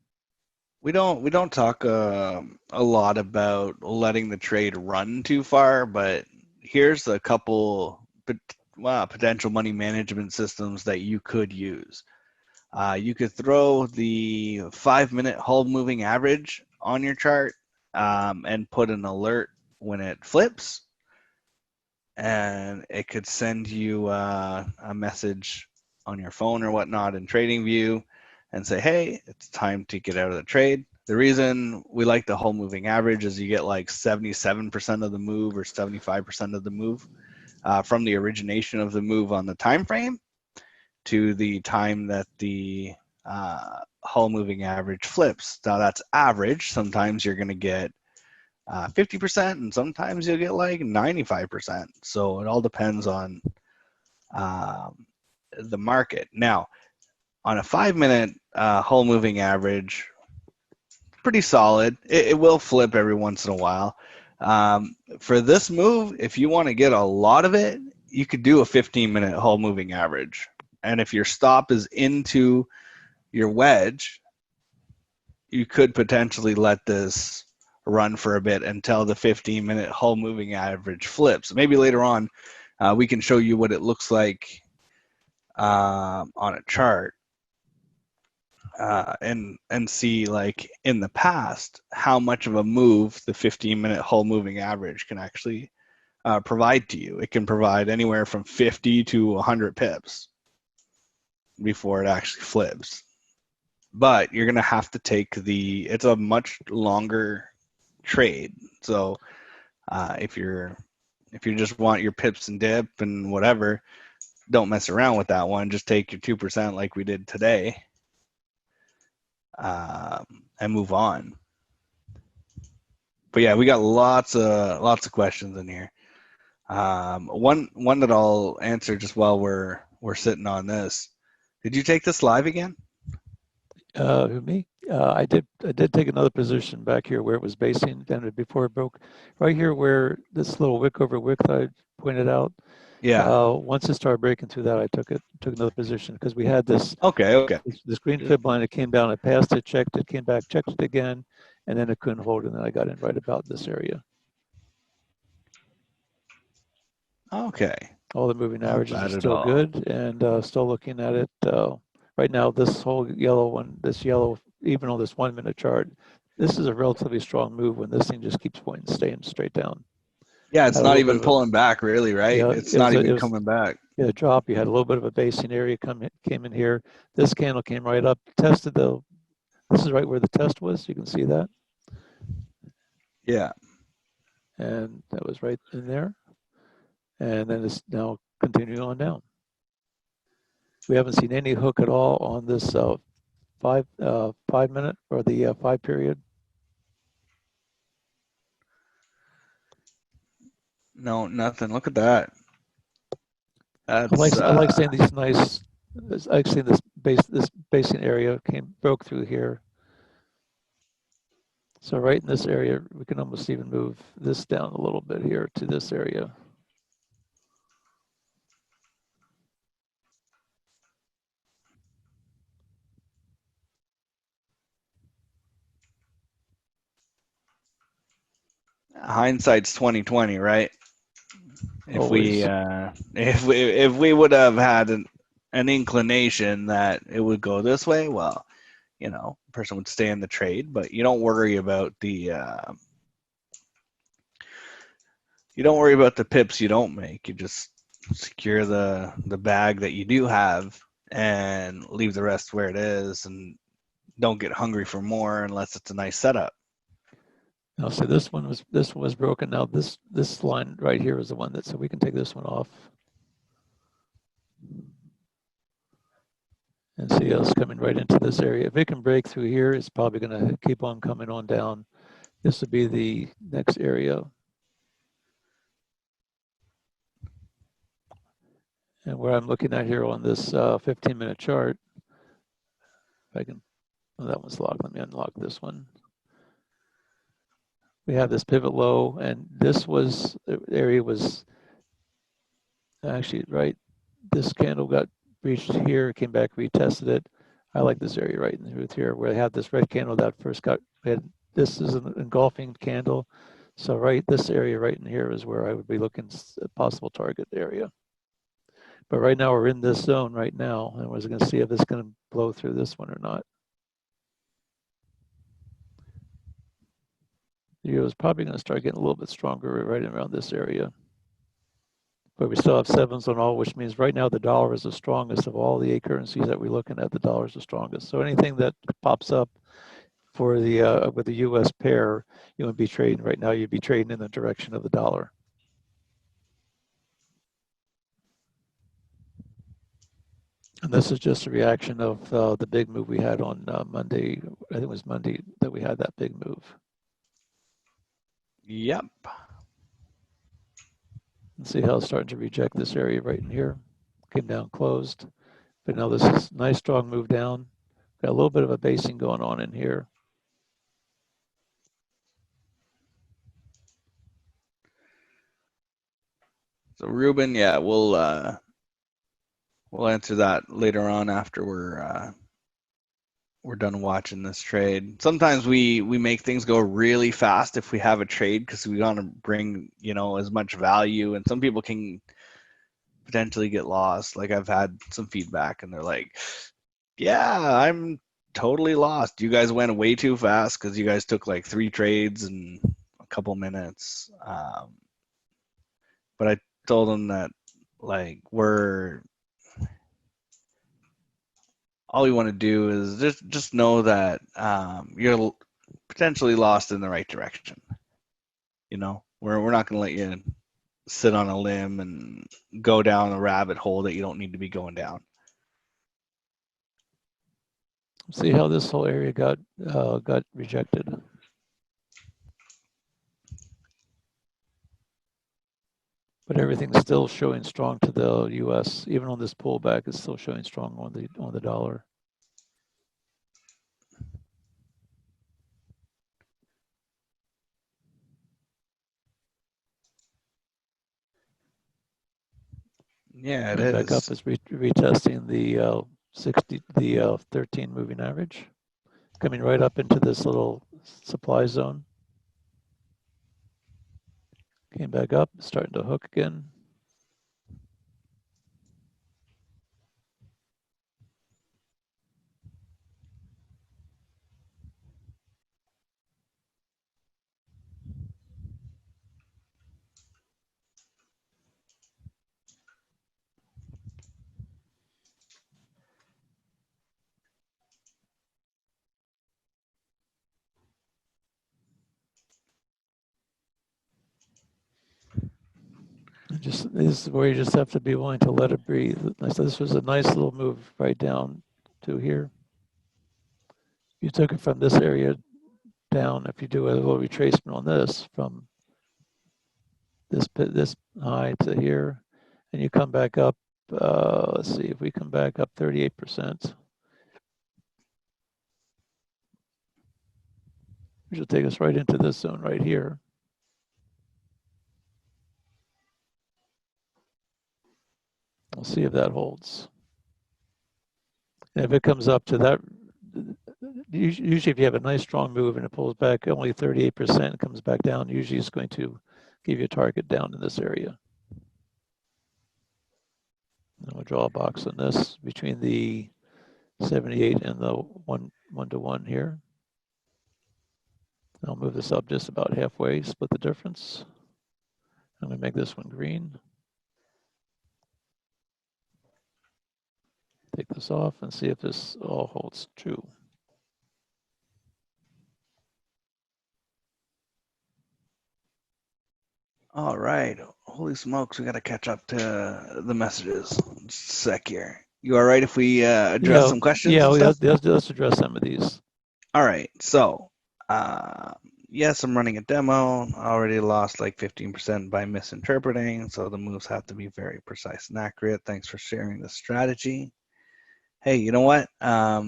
We don't talk a lot about letting the trade run too far, but here's a couple potential money management systems that you could use. You could throw the 5 minute hold moving average on your chart and put an alert when it flips, and it could send you a message on your phone or whatnot in TradingView and say, hey, it's time to get out of the trade. The reason we like the whole moving average is you get like 77% of the move or 75% of the move from the origination of the move on the time frame to the time that the whole moving average flips. Now that's average. Sometimes you're going to get 50%, and sometimes you'll get like 95%. So it all depends on the market. Now, on a 5 minute whole moving average, pretty solid. It will flip every once in a while. For this move, if you want to get a lot of it, you could do a 15-minute whole moving average. And if your stop is into your wedge, you could potentially let this run for a bit until the 15-minute whole moving average flips. Maybe later on, we can show you what it looks like on a chart and see, like in the past, how much of a move the 15-minute whole moving average can actually provide to you. It can provide anywhere from 50 to 100 pips before it actually flips. But you're going to have to take it's a much longer trade. So if you just want your pips and dip and whatever, don't mess around with that one. Just take your 2% like we did today and move on. But yeah, we got lots of questions in here. One that I'll answer just while we're sitting on this. Did you take this live again? Me? I did take another position back here where it was basing down before it broke. Right here where this little wick over wick that I pointed out. Yeah. Once it started breaking through that, I took another position because we had Okay. this green fib line. It came down, I passed it, checked it, came back, checked it again, and then it couldn't hold, and then I got in right about this area. Okay. All the moving Not averages are bad at still all. good, and still looking at it. right now, this whole yellow one, this yellow, even on this 1 minute chart, this is a relatively strong move when this thing just keeps pointing, staying straight down. Yeah, it's Had a not little bit even of a, pulling back, really, right? yeah, It's not it even was coming back. a drop. You had a little bit of a basing area came in here. This candle came right up, tested the, this is right where the test was. You can see that. Yeah. And that was right in there. And then it's now continuing on down. We haven't seen any hook at all on this 5 minute or the 5 period. No, nothing. Look at that. I That's like seeing these nice. I like seeing this basing area broke through here. So right in this area, we can almost even move this down a little bit here to this area. hindsight's 2020, right? If we Always. if we would have had an inclination that it would go this way, well, you know, person would stay in the trade, but you don't worry about the pips you don't make. You just secure the bag that you do have and leave the rest where it is, and don't get hungry for more unless it's a nice setup. Now, so this one was broken. Now this line right here is the one that, so we can take this one off and see how it's coming right into this area. If it can break through here, it's probably going to keep on coming on down. This would be the next area. And where I'm looking at here on this 15-minute chart, if I can, oh, that one's locked. Let me unlock this one. We have this pivot low, and this was, the area was actually right. This candle got reached here, came back, retested it. I like this area right in the root here where they have this red candle that first got, this is an engulfing candle. So right, this area right in here is where I would be looking at possible target area. But right now we're in this zone right now, and we're going to see if it's going to blow through this one or not. The euro is probably going to start getting a little bit stronger right around this area. But we still have sevens on all, which means right now the dollar is the strongest of all the 8 currencies that we're looking at. The dollar is the strongest. So anything that pops up for the with the U.S. pair, you would be trading right now. You'd be trading in the direction of the dollar. And this is just a reaction of the big move we had on Monday. I think it was Monday that we had that big move. Yep. And see how it's starting to reject this area right in here. Came down closed. But now this is a nice strong move down. Got a little bit of a basing going on in here. So Ruben, yeah, we'll answer that later on after we're done watching this trade. Sometimes we make things go really fast if we have a trade because we want to bring, you know, as much value, and some people can potentially get lost. Like I've had some feedback and they're like, yeah, I'm totally lost. You guys went way too fast because you guys took like 3 trades in a couple minutes. But I told them that like all we want to do is just know that you're potentially lost in the right direction. You know, we're not going to let you sit on a limb and go down a rabbit hole that you don't need to be going down. See how this whole area got rejected. But everything's still showing strong to the U.S. Even on this pullback, it's still showing strong on the dollar. Yeah, it Coming back up is. is retesting the 13 moving average. Coming right up into this little supply zone. Came back up, starting to hook again. This is where you just have to be willing to let it breathe. This was a nice little move right down to here. You took it from this area down. If you do a little retracement on this from this high to here, and you come back up. Let's see if we come back up 38%. Which will take us right into this zone right here. We'll see if that holds. And if it comes up to that, usually if you have a nice strong move and it pulls back only 38% and comes back down, usually it's going to give you a target down in this area. And we'll draw a box on this between the 78 and the 1-to-1 here. I'll move this up just about halfway, split the difference. I'm going to make this one green. Take this off and see if this all holds true. All right. Holy smokes, we got to catch up to the messages. Just a sec here. You all right if we address some questions? Yeah, and stuff? let's address some of these. All right. So, yes, I'm running a demo. I already lost like 15% by misinterpreting. So the moves have to be very precise and accurate. Thanks for sharing the strategy. Hey, you know what? At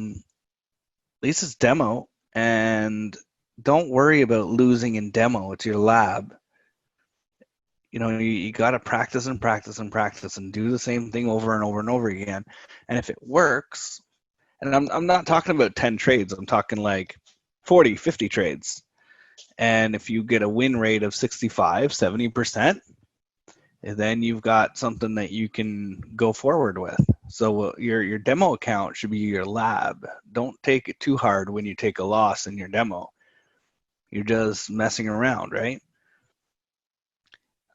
least it's demo. And don't worry about losing in demo. It's your lab. You know, you got to practice and practice and practice and do the same thing over and over and over again. And if it works, and I'm not talking about 10 trades, I'm talking like 40, 50 trades. And if you get a win rate of 65, 70%, then you've got something that you can go forward with. So your demo account should be your lab. Don't take it too hard when you take a loss in your demo. You're just messing around, right?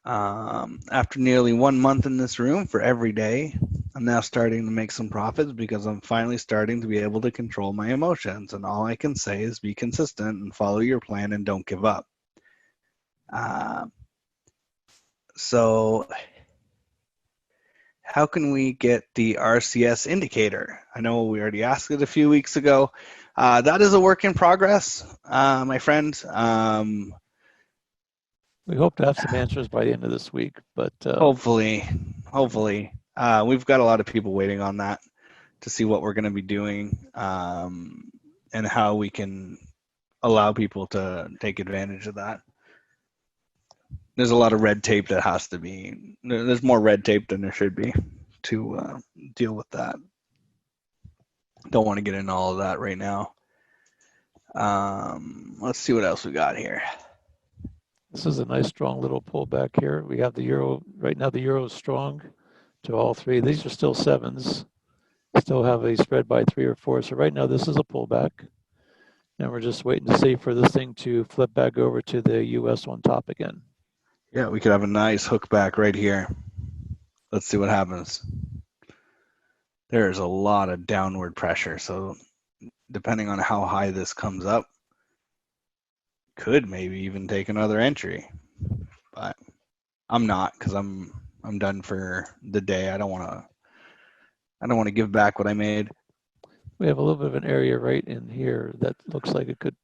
After nearly 1 month in this room for every day, I'm now starting to make some profits because I'm finally starting to be able to control my emotions. And all I can say is be consistent and follow your plan and don't give up. So how can we get the RCS indicator? I know we already asked it a few weeks ago. That is a work in progress, my friend. We hope to have some answers by the end of this week, but hopefully. We've got a lot of people waiting on that to see what we're going to be doing and how we can allow people to take advantage of that. There's a lot of red tape that has to be. There's more red tape than there should be to deal with that. Don't want to get into all of that right now. Let's see what else we got here. This is a nice strong little pullback here. We have the euro right now. The euro is strong to all three. These are still sevens. Still have a spread by 3 or 4. So right now this is a pullback, and we're just waiting to see for this thing to flip back over to the US on top again. Yeah, we could have a nice hook back right here. Let's see what happens. There's a lot of downward pressure, so depending on how high this comes up, could maybe even take another entry. But I'm not, because I'm done for the day. I don't want to give back what I made. We have a little bit of an area right in here that looks like it could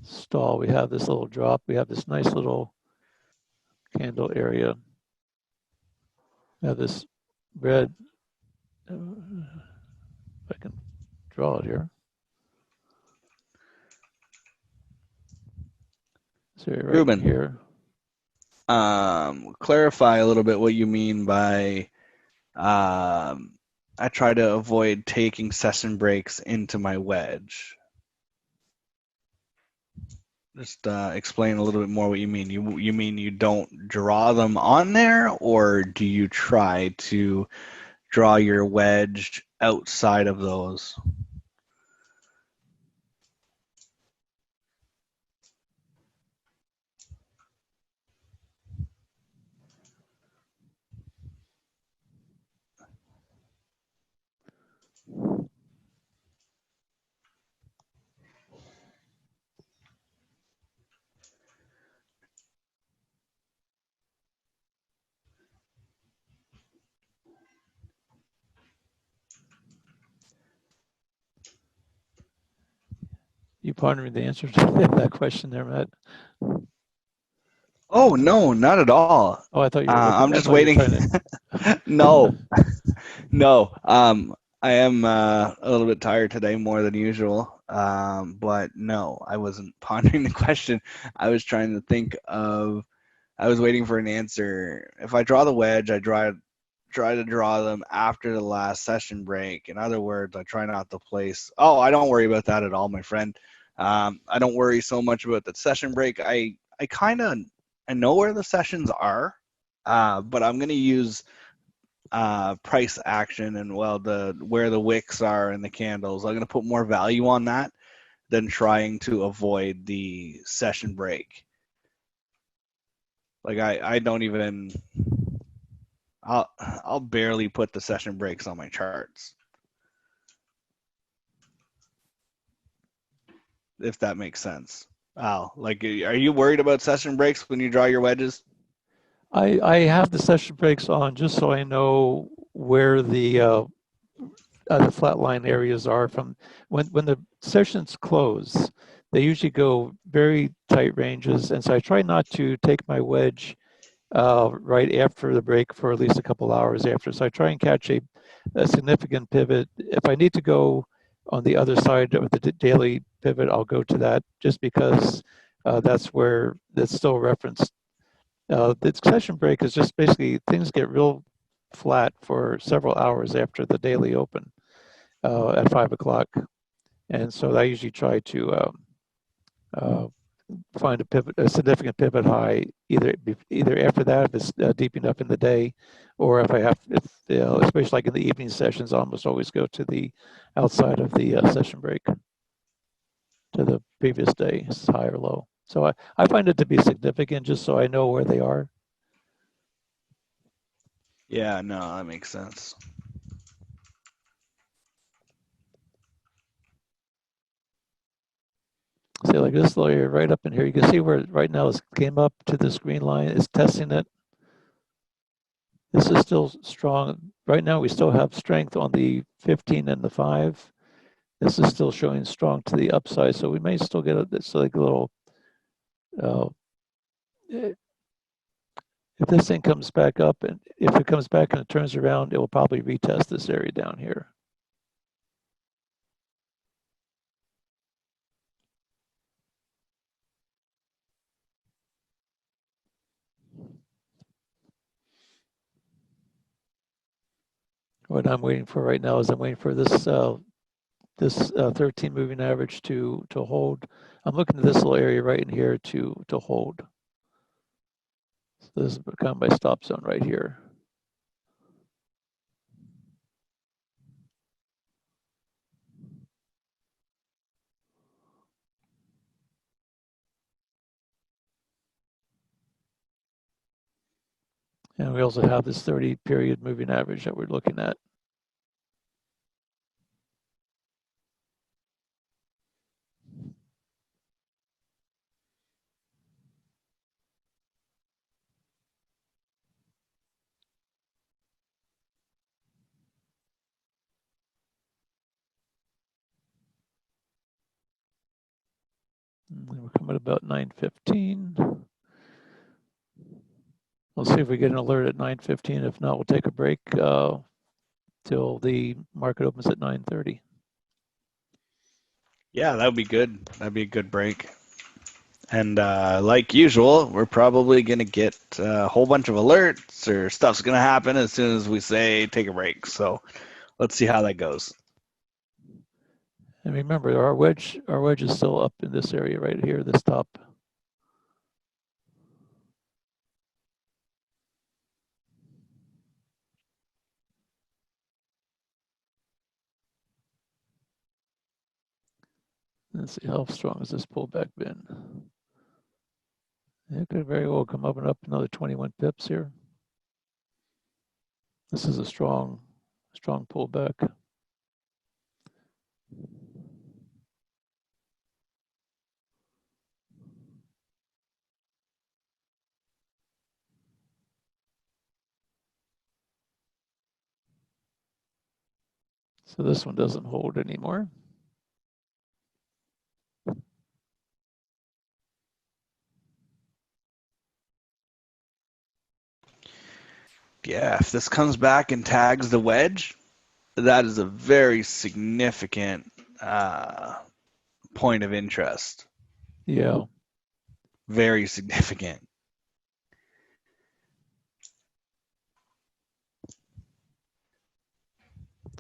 stall. We have this little drop. We have this nice little candle area. We have this red. If I can draw it here. So right Ruben, here. Clarify a little bit what you mean by I try to avoid taking session breaks into my wedge. Just explain a little bit more what you mean. You mean you don't draw them on there, or do you try to draw your wedge outside of those? you pondering the answer to that question there, Matt? Oh no, not at all. Oh, I thought you were looking. I'm I just thought you were waiting. trying to. No, no. I am a little bit tired today, more than usual. But no, I wasn't pondering the question. I was trying to think of. I was waiting for an answer. If I draw the wedge, I try to draw them after the last session break. In other words, I try not to place. Oh, I don't worry about that at all, my friend. I don't worry so much about the session break. I kind of I know where the sessions are, but I'm gonna use price action and well the where the wicks are and the candles. I'm gonna put more value on that than trying to avoid the session break. Like I don't even I'll barely put the session breaks on my charts, if that makes sense. Al, like, are you worried about session breaks when you draw your wedges? I have the session breaks on just so I know where the flat line areas are from when the sessions close. They usually go very tight ranges, and so I try not to take my wedge right after the break for at least a couple hours after. So I try and catch a significant pivot. If I need to go on the other side of the daily pivot, I'll go to that just because that's where that's still referenced. The session break is just basically things get real flat for several hours after the daily open at 5 o'clock. And so I usually try to uh, find a pivot, a significant pivot high, either after that if it's deep enough in the day, or if I have, if especially like in the evening sessions, I almost always go to the outside of the session break to the previous day, high or low. So I find it to be significant just so I know where they are. Yeah, no, that makes sense. See, like this layer right up in here, you can see where right now it came up to this green line. It's testing it. This is still strong. Right now, we still have strength on the 15 and the 5. This is still showing strong to the upside, so we may still get it's like a little. Uh, if this thing comes back up, and if it comes back and it turns around, it will probably retest this area down here. What I'm waiting for right now is I'm waiting for this 13 moving average to hold. I'm looking at this little area right in here to hold. So this is kind of my stop zone right here. And we also have this 30 period moving average that we're looking at. We're coming about 9:15. We'll see if we get an alert at 9:15. If not, we'll take a break till the market opens at 9:30. Yeah, that would be good. That'd be a good break. And like usual, we're probably gonna get a whole bunch of alerts or stuff's gonna happen as soon as we say take a break. So let's see how that goes. And remember, our wedge is still up in this area right here, this top. Let's see how strong has this pullback been. It could very well come up and up another 21 pips here. This is a strong pullback. So this one doesn't hold anymore. Yeah, if this comes back and tags the wedge, that is a very significant point of interest. Yeah. Very significant.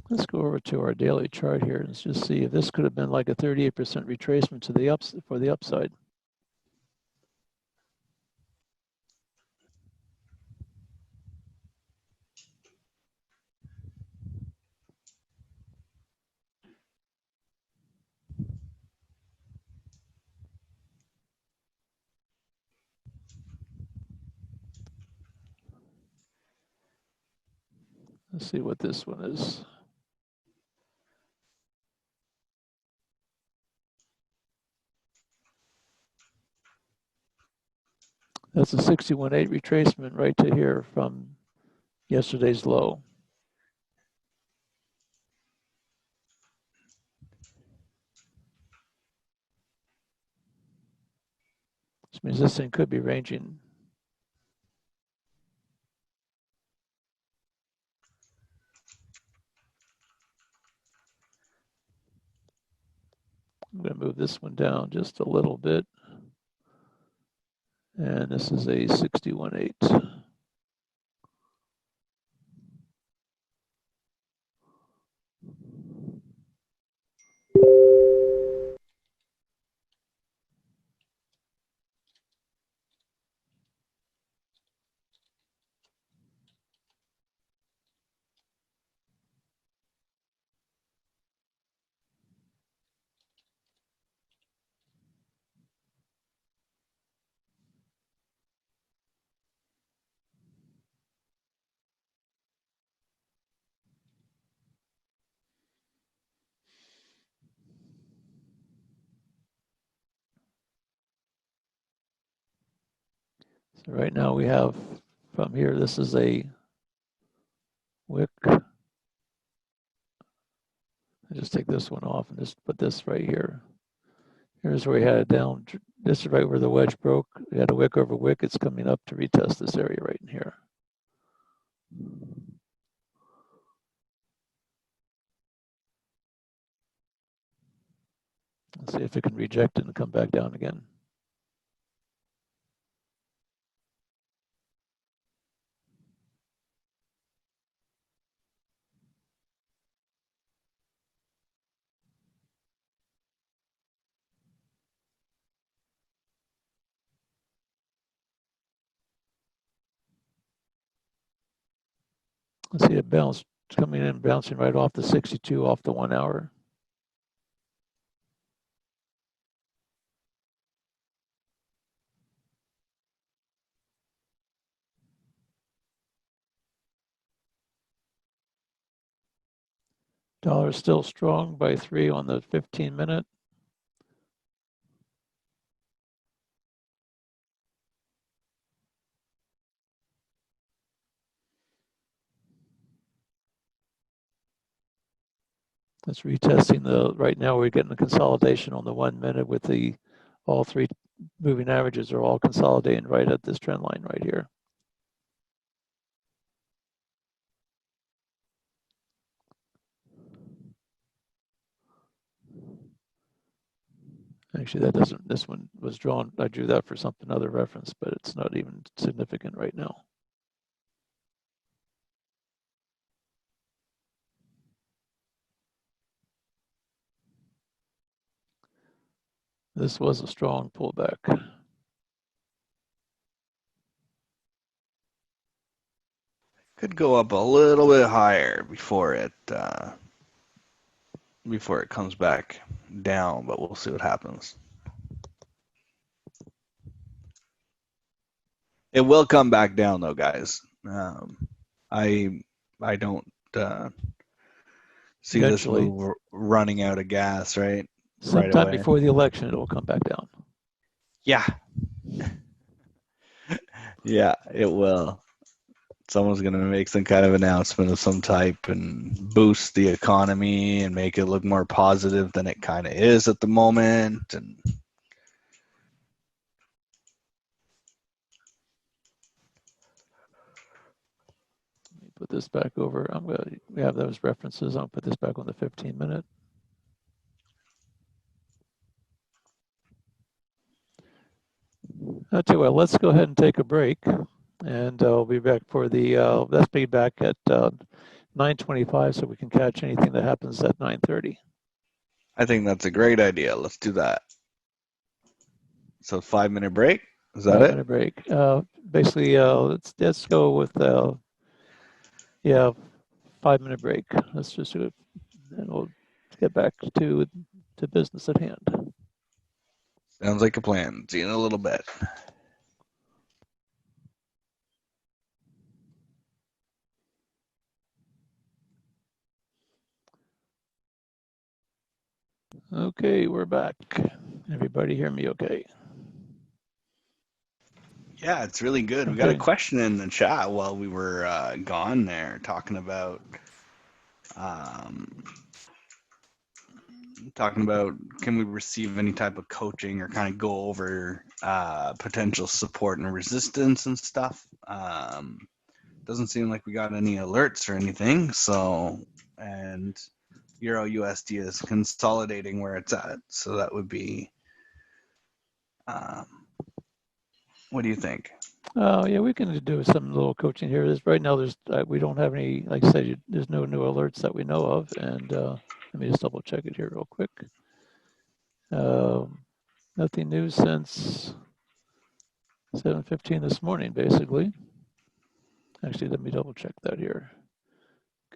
Let's go over to our daily chart here and just see if this could have been like a 38% retracement to the for the upside. Let's see what this one is. That's a 61.8 retracement right to here from yesterday's low. Which means this thing could be ranging. I'm going to move this one down just a little bit. And this is a 61.8. So right now we have from here, this is a wick. I just take this one off and just put this right here. Here's where we had it down. This is right where the wedge broke. We had a wick over wick. It's coming up to retest this area right in here. Let's see if it can reject it and come back down again. Let's see it bounce, coming in, bouncing right off the 62 off the 1 hour. Dollar is still strong by 3 on the 15-minute. It's retesting the, right now we're getting the consolidation on the 1 minute with the, all three moving averages are all consolidating right at this trend line right here. Actually, that doesn't, this one was drawn, I drew that for something other reference, but it's not even significant right now. This was a strong pullback. Could go up a little bit higher before it comes back down, but we'll see what happens. It will come back down though, guys. I don't see this move running out of gas, right? Sometime before the election, it will come back down. Yeah. Yeah, it will. Someone's going to make some kind of announcement of some type and boost the economy and make it look more positive than it kind of is at the moment. And put this back over. We have those references. I'll put this back on the 15-minute. I'll tell you what, let's go ahead and take a break, and I'll be back for the, let's be back at 9:25 so we can catch anything that happens at 9:30. I think that's a great idea. Let's do that. So 5-minute break. Is that 5-minute break. Basically, let's go with yeah, 5-minute break. Let's just do it, and we'll get back to business at hand. Sounds like a plan. See you in a little bit. Okay, we're back. Everybody hear me okay? Yeah, it's really good. We got a question in the chat while we were gone there, talking about can we receive any type of coaching or kind of go over potential support and resistance and stuff. Doesn't seem like we got any alerts or anything. So, and Euro USD is consolidating where it's at. So that would be. What do you think? Yeah, we can do some little coaching here. Right now, we don't have any, like I said, there's no new alerts that we know of. And let me just double check it here real quick. Nothing new since 7:15 this morning, basically. Actually, let me double check that here.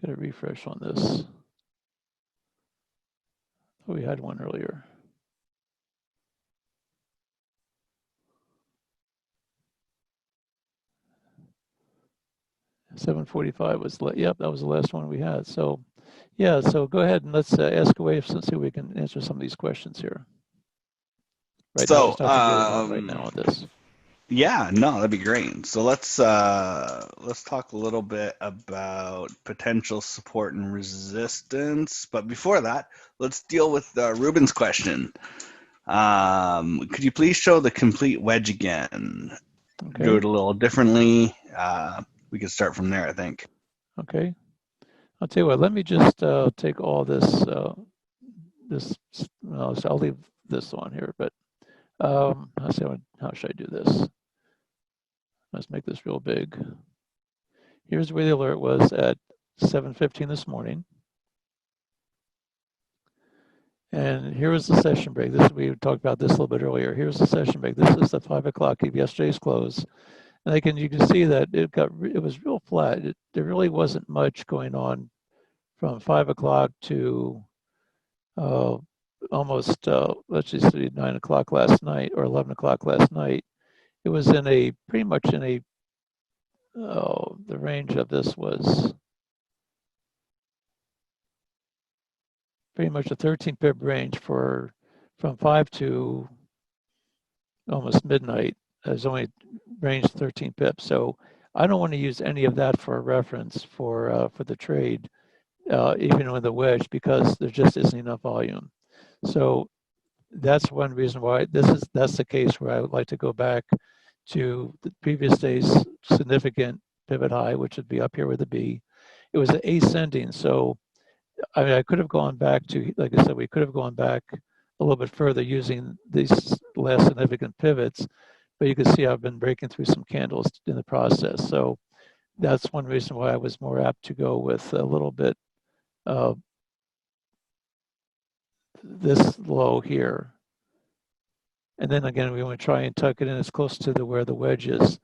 Get a refresh on this. Oh, we had one earlier. $7:45 was, yep, that was the last one we had. So, yeah, so go ahead and let's ask away and see if we can answer some of these questions here. Right now, there's nothing going on right now on this. Yeah, no, that'd be great. So let's talk a little bit about potential support and resistance. But before that, let's deal with Ruben's question. Could you please show the complete wedge again? Okay. Do it a little differently. We could start from there, I think. Okay. I'll tell you what. Let me just take all this. I'll leave this on here. But I'll see how should I do this. Let's make this real big. Here's where the alert was at 7:15 this morning. And here was the session break. We talked about this a little bit earlier. Here's the session break. This is the 5 o'clock of yesterday's close. And you can see that it was real flat. There really wasn't much going on from 5 o'clock to almost, let's just say 9 o'clock last night or 11 o'clock last night. It was pretty much in a, the range of this was pretty much a 13 pip range from 5 to almost midnight. There's only range 13 pips. So I don't want to use any of that for a reference for the trade, even with the wedge, because there just isn't enough volume. So that's one reason why that's the case where I would like to go back to the previous day's significant pivot high, which would be up here with a B. It was ascending. So I mean, I could have gone back to, like I said, we could have gone back a little bit further using these last significant pivots, but you can see I've been breaking through some candles in the process. So that's one reason why I was more apt to go with a little bit of this low here. And then again, we want to try and tuck it in as close to where the wedge is.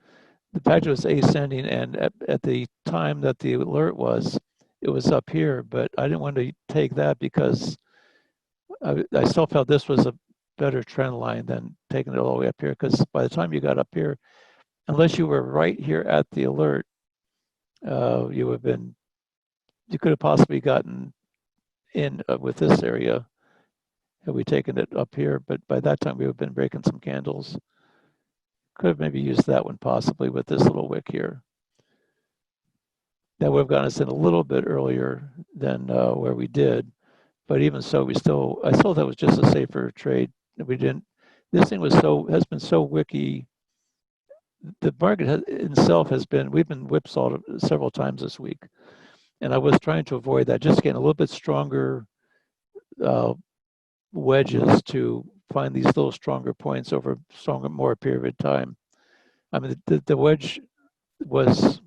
The package was ascending, and at the time that the alert was, it was up here, but I didn't want to take that because I still felt this was a better trend line than taking it all the way up here, because by the time you got up here, unless you were right here at the alert, you could have possibly gotten in with this area had we taken it up here, but by that time we would have been breaking some candles. Could have maybe used that one possibly with this little wick here. That would have gotten us in a little bit earlier than where we did, but even so, I still thought it was just a safer trade. We didn't. This thing has been so wicky. The market itself has been. We've been whipsawed several times this week. And I was trying to avoid that, just getting a little bit stronger wedges to find these little stronger points over more period of time. I mean, the wedge was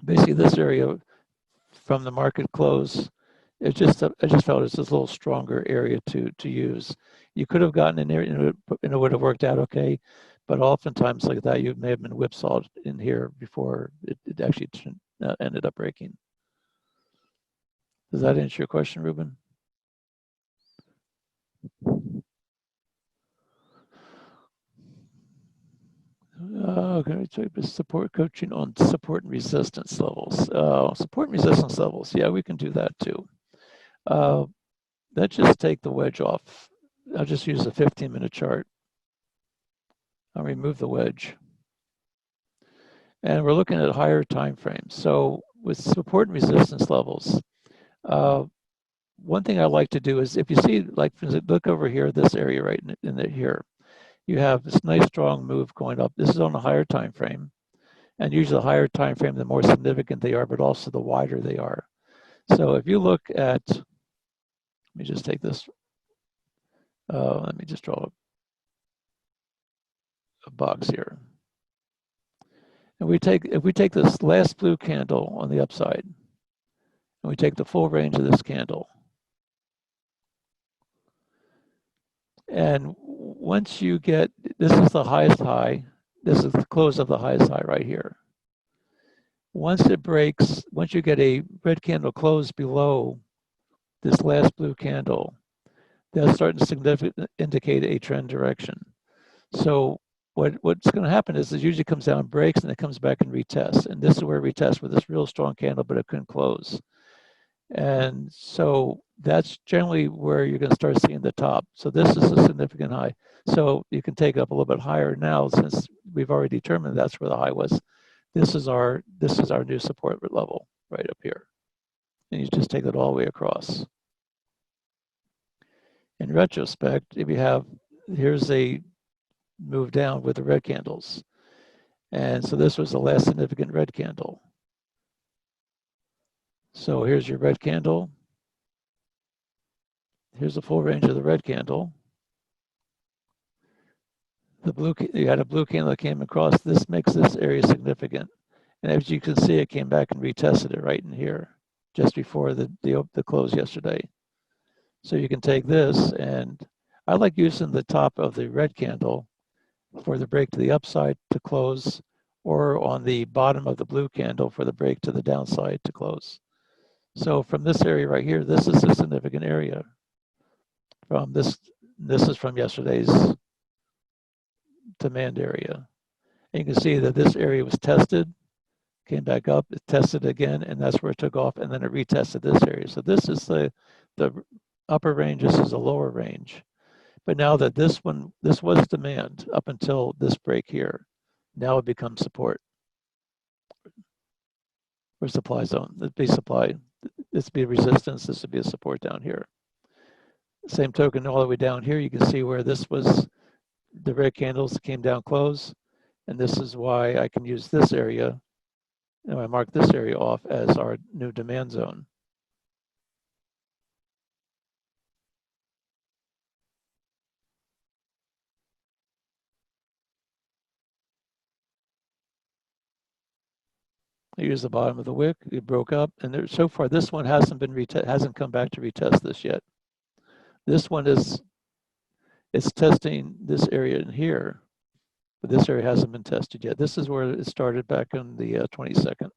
basically this area from the market close. I just felt it's this little stronger area to use. You could have gotten in there and it would have worked out okay, but oftentimes like that, you may have been whipsawed in here before it actually ended up breaking. Does that answer your question, Ruben? Okay, so support coaching on support and resistance levels. Support and resistance levels, yeah, we can do that too. Let's just take the wedge off. I'll just use a 15-minute chart. I'll remove the wedge. And we're looking at higher time frames. So with support and resistance levels, one thing I like to do is if you see, like, look over here, this area right in here, you have this nice strong move going up. This is on a higher time frame. And usually the higher time frame, the more significant they are, but also the wider they are. So if you look at, let me just take this, let me just draw a box here. And if we take this last blue candle on the upside, and we take the full range of this candle, and once you get, this is the highest high, this is the close of the highest high right here. Once it breaks, once you get a red candle close below this last blue candle, that's starting to significantly indicate a trend direction. So what's going to happen is it usually comes down, breaks, and it comes back and retests. And this is where it retests with this real strong candle, but it couldn't close. And so that's generally where you're going to start seeing the top. So this is a significant high. So you can take it up a little bit higher now, since we've already determined that's where the high was. This is our new support level right up here. And you just take it all the way across. In retrospect, if you have, here's a move down with the red candles. And so this was the last significant red candle. So here's your red candle. Here's the full range of the red candle. The blue, you had a blue candle that came across. This makes this area significant. And as you can see, it came back and retested it right in here, just before the close yesterday. So you can take this, and I like using the top of the red candle for the break to the upside to close, or on the bottom of the blue candle for the break to the downside to close. So from this area right here, this is a significant area. From this is from yesterday's demand area. And you can see that this area was tested, came back up, it tested again, and that's where it took off, and then it retested this area. So this is the upper range, this is a lower range. But now that this was demand up until this break here, now it becomes support or supply zone. It'd be supply, this would be resistance, this would be a support down here. Same token, all the way down here, you can see where this was, the red candles came down close, and this is why I can use this area, and I mark this area off as our new demand zone. Here's the bottom of the wick. It broke up, and there, so far this one hasn't come back to retest this yet. This one is, it's testing this area in here, but this area hasn't been tested yet. This is where it started back on the 22nd.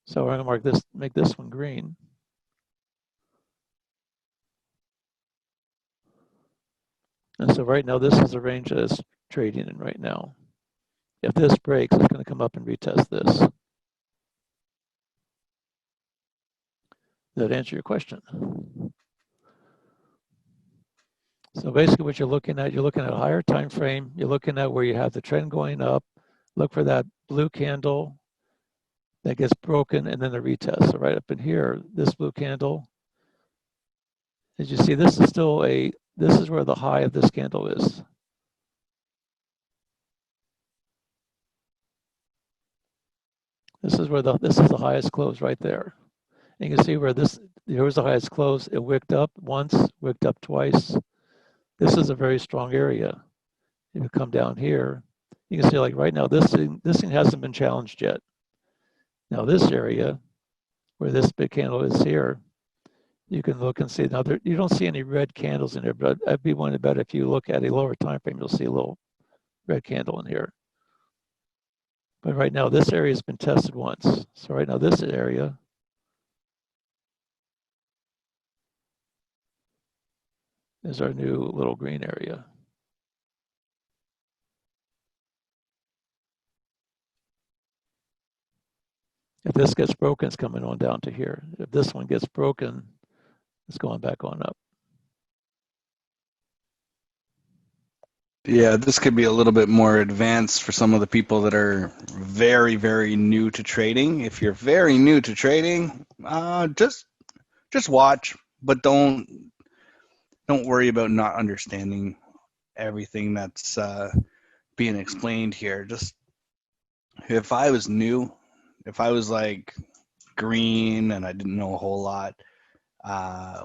So I'm gonna mark this, make this one green. And so right now, this is the range that it's trading in right now. If this breaks, it's gonna come up and retest this. Does that answer your question? So basically what you're looking at a higher time frame. You're looking at where you have the trend going up. Look for that blue candle that gets broken and then the retest. So right up in here, this blue candle, as you see, this is still this is where the high of this candle is. This is the highest close right there. And you can see where here was the highest close. It wicked up once, wicked up twice. This is a very strong area. If you come down here, you can see like right now, this thing hasn't been challenged yet. Now this area where this big candle is here, you can look and see. Now you don't see any red candles in there, but I'd be willing to bet if you look at a lower time frame, you'll see a little red candle in here. But right now, this area has been tested once. So right now, this area is our new little green area. If this gets broken, it's coming on down to here. If this one gets broken, it's going back on up. Yeah, this could be a little bit more advanced for some of the people that are very, very new to trading. If you're very new to trading, just watch, but don't worry about not understanding everything that's being explained here. Just if I was new, if I was like green and I didn't know a whole lot,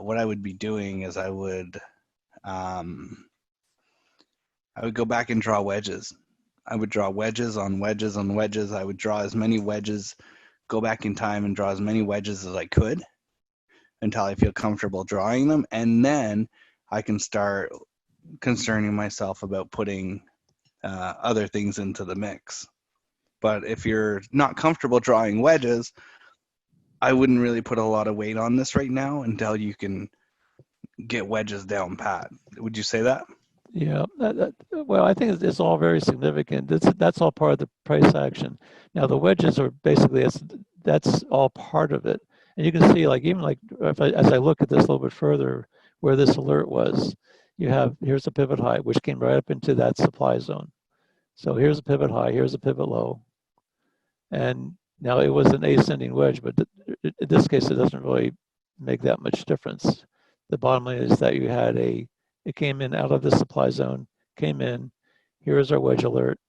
what I would be doing is I would go back and draw wedges. I would draw wedges on wedges on wedges. I would draw as many wedges, go back in time and draw as many wedges as I could until I feel comfortable drawing them. And then I can start concerning myself about putting other things into the mix. But if you're not comfortable drawing wedges, I wouldn't really put a lot of weight on this right now until you can get wedges down pat. Would you say that? Yeah, well, I think it's all very significant. That's all part of the price action. Now the wedges are basically that's all part of it, and you can see like even like as I look at this a little bit further, where this alert was, here's a pivot high which came right up into that supply zone. So here's a pivot high, here's a pivot low, and now it was an ascending wedge, but in this case it doesn't really make that much difference. The bottom line is that it came in out of the supply zone, came in, here's our wedge alert,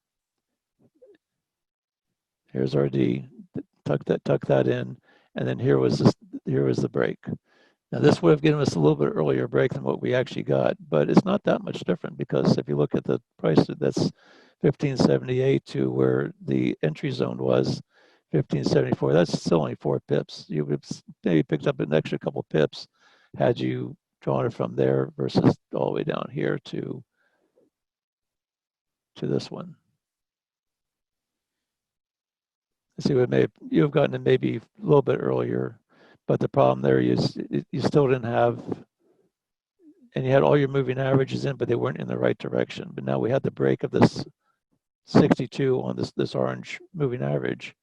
here's our D, tuck that in, and then here was the break. Now this would have given us a little bit earlier break than what we actually got, but it's not that much different because if you look at the price, that's 1578 to where the entry zone was 1574. That's still only 4 pips. You would have maybe picked up an extra couple pips had you drawn it from there versus all the way down here to this one. See, you have gotten it maybe a little bit earlier, but the problem there is you still didn't have, and you had all your moving averages in, but they weren't in the right direction. But now we had the break of this 62 on this orange moving average,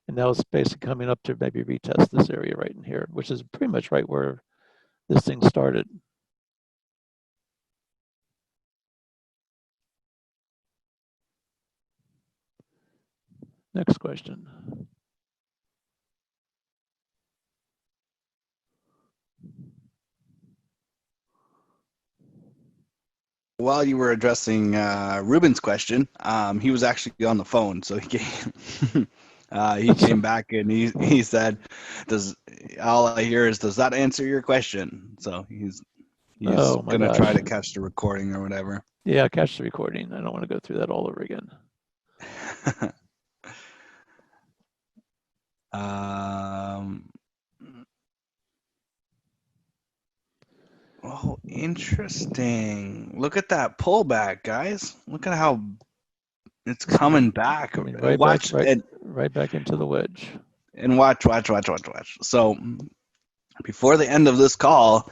and now it's basically coming up to maybe retest this area right in here, which is pretty much right where this thing started. Next question. While you were addressing Ruben's question, he was actually on the phone, so he came back and he said, all I hear is, does that answer your question? So he's gonna try to catch the recording or whatever. Yeah, catch the recording. I don't want to go through that all over again. Oh, interesting. Look at that pullback, guys. Look at how it's coming back. Right back into the wedge. And watch. So before the end of this call,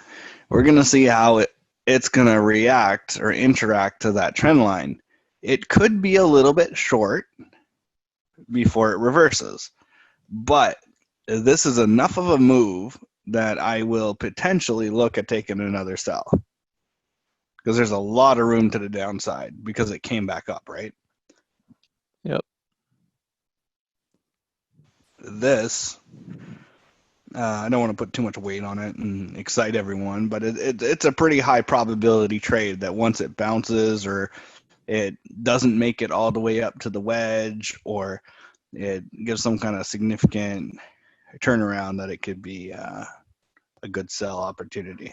we're going to see how it's going to react or interact to that trend line. It could be a little bit short before it reverses, but this is enough of a move that I will potentially look at taking another sell because there's a lot of room to the downside because it came back up, right? Yep. This, I don't want to put too much weight on it and excite everyone, but it's a pretty high probability trade that once it bounces or it doesn't make it all the way up to the wedge or it gives some kind of significant turnaround that it could be a good sell opportunity.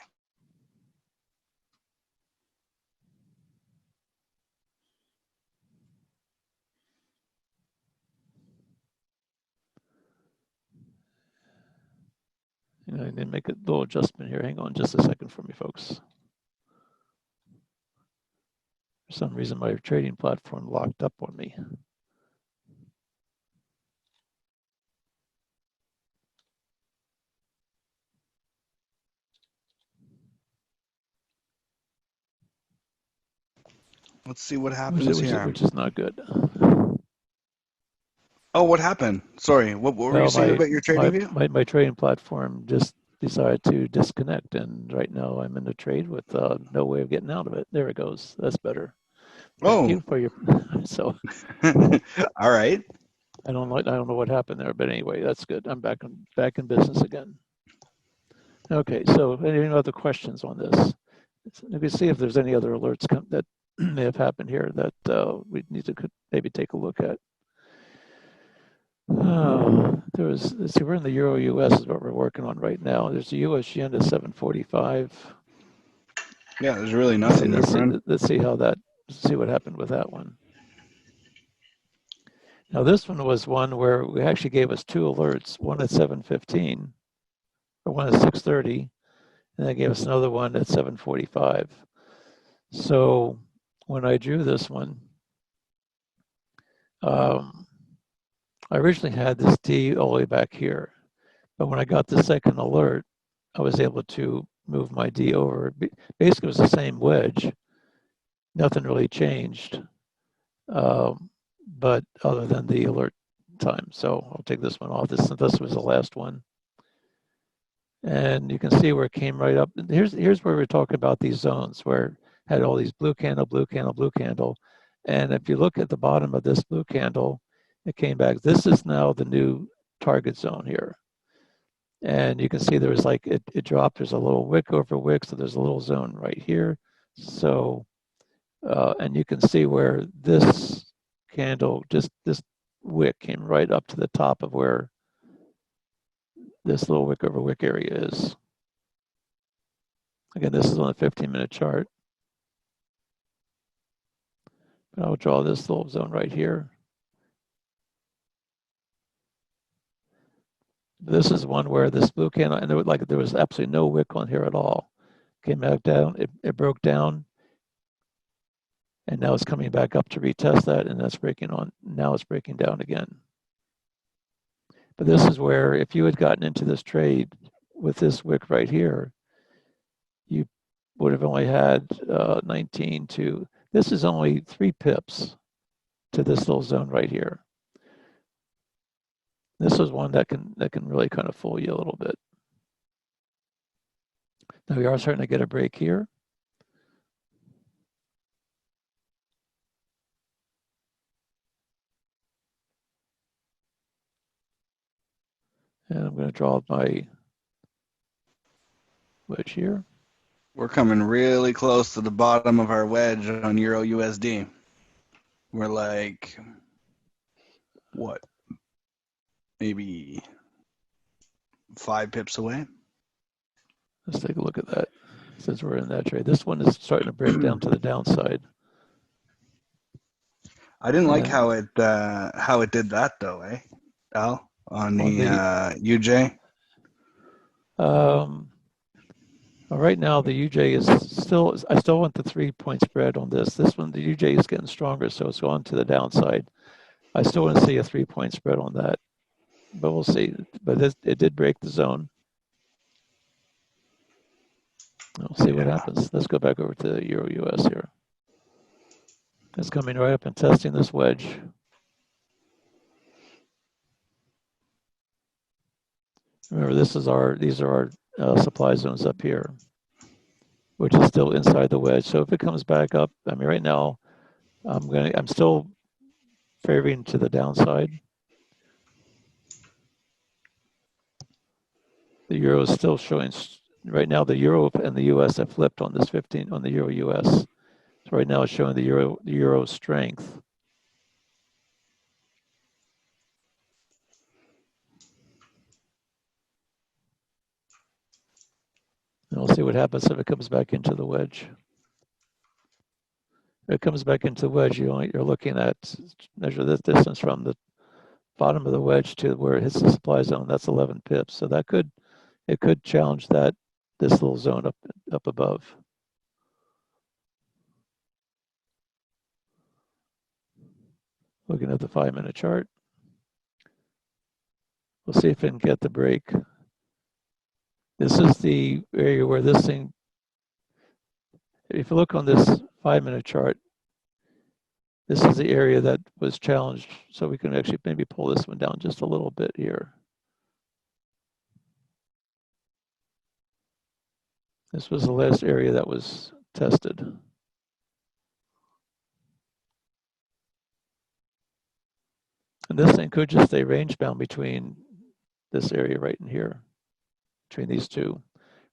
I need to make a little adjustment here. Hang on just a second for me, folks. For some reason, my trading platform locked up on me. Let's see what happens here. Which is not good. Oh, what happened? Sorry, what were you saying about your trading view? My trading platform just decided to disconnect, and right now I'm in a trade with no way of getting out of it. There it goes. That's better. Thank you for your. So. All right. I don't know what happened there, but anyway, that's good. I'm back in business again. Okay, so any other questions on this? You can see if there's any other alerts that may have happened here that we need to maybe take a look at. Let's see, we're in the Euro US is what we're working on right now. There's a US yen at 745. Yeah, there's really nothing there, friend. Let's see what happened with that one. Now this one was one where we actually gave us two alerts, one at 7:15 or one at 6:30, and they gave us another one at 7:45. So when I drew this one, I originally had this D all the way back here, but when I got the second alert, I was able to move my D over. Basically, it was the same wedge. Nothing really changed, but other than the alert time. So I'll take this one off. This was the last one. And you can see where it came right up. Here's where we're talking about these zones where it had all these blue candle, blue candle, blue candle. And if you look at the bottom of this blue candle, it came back. This is now the new target zone here. And you can see there was like, it dropped. There's a little wick over wick. So there's a little zone right here. So, and you can see where this candle, just this wick came right up to the top of where this little wick over wick area is. Again, this is on a 15-minute chart. But I'll draw this little zone right here. This is one where this blue candle, and there was absolutely no wick on here at all. Came back down, it broke down, and now it's coming back up to retest that, and that's breaking on. Now it's breaking down again. But this is where, if you had gotten into this trade with this wick right here, you would have only had 19 to, this is only 3 pips to this little zone right here. This is one that can really kind of fool you a little bit. Now we are starting to get a break here. And I'm going to draw my wedge here. We're coming really close to the bottom of our wedge on Euro USD. We're like, what? Maybe 5 pips away. Let's take a look at that since we're in that trade. This one is starting to break down to the downside. I didn't like how it did that though, eh, Al, on the UJ. Right now the UJ is still. I still want the 3-point spread on this. This one, the UJ is getting stronger, so it's going to the downside. I still want to see a 3-point spread on that, but we'll see. But it did break the zone. We'll see what happens. Let's go back over to Euro US here. It's coming right up and testing this wedge. Remember, these are our supply zones up here, which is still inside the wedge. So if it comes back up, I mean, right now, I'm still favoring to the downside. The euro is still showing. Right now, the euro and the US have flipped on this 15 on the euro US. So right now, it's showing the euro strength. And we'll see what happens if it comes back into the wedge. If it comes back into the wedge, you're looking at, measure this distance from the bottom of the wedge to where it hits the supply zone. That's 11 pips. So it could challenge this little zone up above. Looking at the 5-minute chart. We'll see if it can get the break. This is the area where this thing, if you look on this 5-minute chart, this is the area that was challenged. So we can actually maybe pull this one down just a little bit here. This was the last area that was tested. And this thing could just stay range bound between this area right in here, between these two.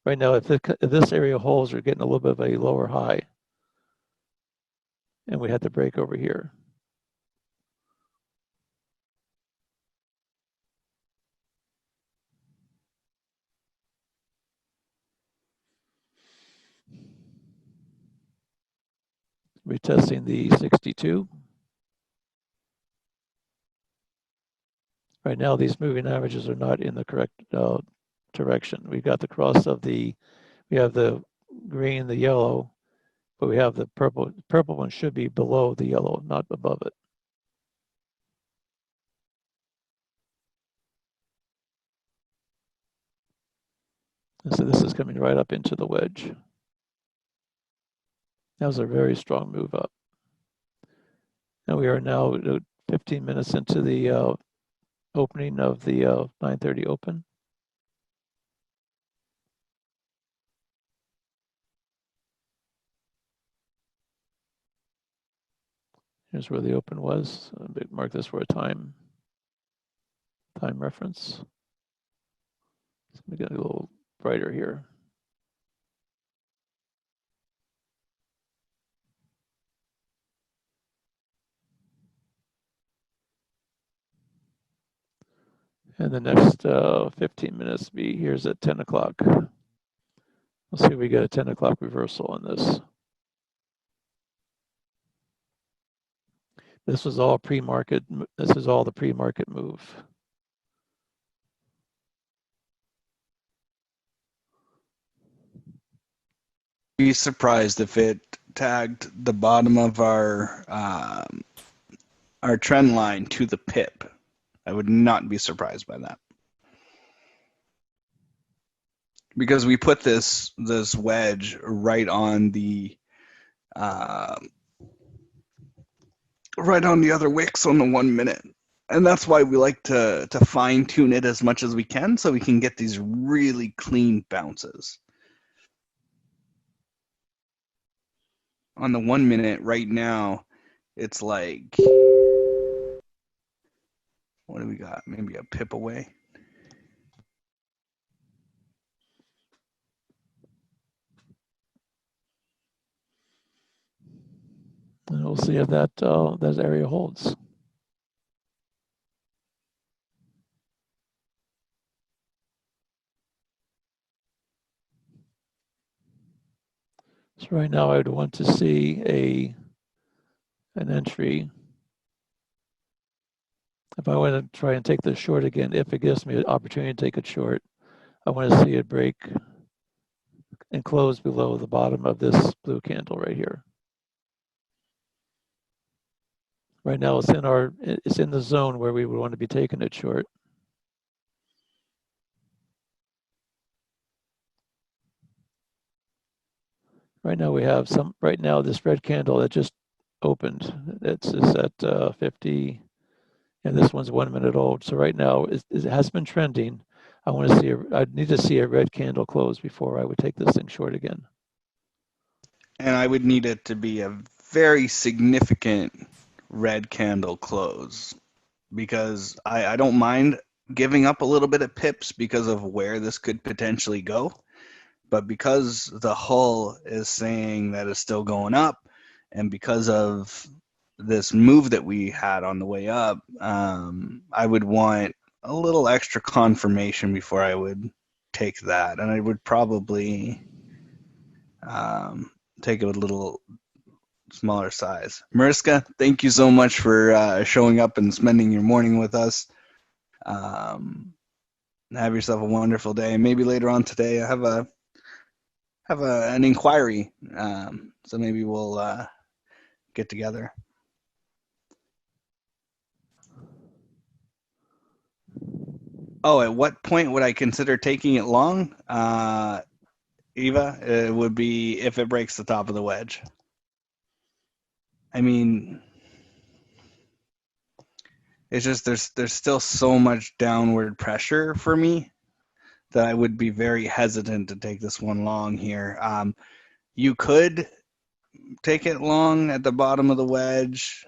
Right now, if this area holds, we're getting a little bit of a lower high. And we had to break over here. Retesting the 62. Right now, these moving averages are not in the correct direction. We've got the cross of we have the green, the yellow, but we have the purple. The purple one should be below the yellow, not above it. And so this is coming right up into the wedge. That was a very strong move up. And we are now 15 minutes into the opening of the 9:30 open. Here's where the open was. Mark this for a time reference. So we get a little brighter here. And the next 15 minutes here's at 10 o'clock. We'll see if we get a 10 o'clock reversal on this. This was all pre-market. This is all the pre-market move. Be surprised if it tagged the bottom of our trend line to the pip. I would not be surprised by that, because we put this wedge right on the other wicks on the 1 minute, and that's why we like to fine tune it as much as we can so we can get these really clean bounces. On the 1 minute right now, it's like, what do we got? Maybe a pip away. And we'll see if that area holds. So right now, I would want to see an entry. If I want to try and take this short again, if it gives me an opportunity to take it short, I want to see it break and close below the bottom of this blue candle right here. Right now, it's in the zone where we would want to be taking it short. Right now we have this red candle that just opened. It's at 50, and this one's 1 minute old. So right now it has been trending. I'd need to see a red candle close before I would take this thing short again. And I would need it to be a very significant red candle close, because I don't mind giving up a little bit of pips because of where this could potentially go. But because the hull is saying that it's still going up, and because of this move that we had on the way up, I would want a little extra confirmation before I would take that. And I would probably take it with a little smaller size. Mariska, thank you so much for showing up and spending your morning with us. Um, have yourself a wonderful day. Maybe later on today, I have an inquiry. So maybe we'll get together. Oh, at what point would I consider taking it long? Eva, it would be if it breaks the top of the wedge. I mean, it's just there's still so much downward pressure for me that I would be very hesitant to take this one long here. You could take it long at the bottom of the wedge,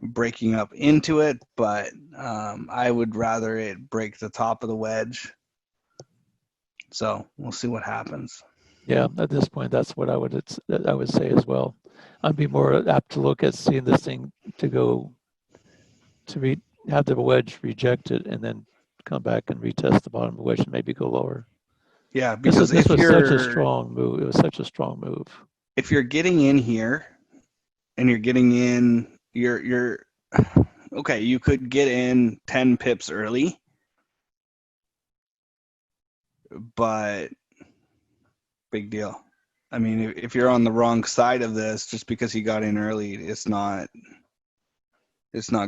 breaking up into it, but I would rather it break the top of the wedge. So we'll see what happens. Yeah, at this point, that's what I would say as well. I'd be more apt to look at seeing this thing to have the wedge rejected and then come back and retest the bottom of the wedge and maybe go lower. Yeah, because This was such a strong move. It was such a strong move. If you're getting in here and you're getting in, you're okay. You could get in 10 pips early, but big deal. I mean, if you're on the wrong side of this, just because you got in early, it's not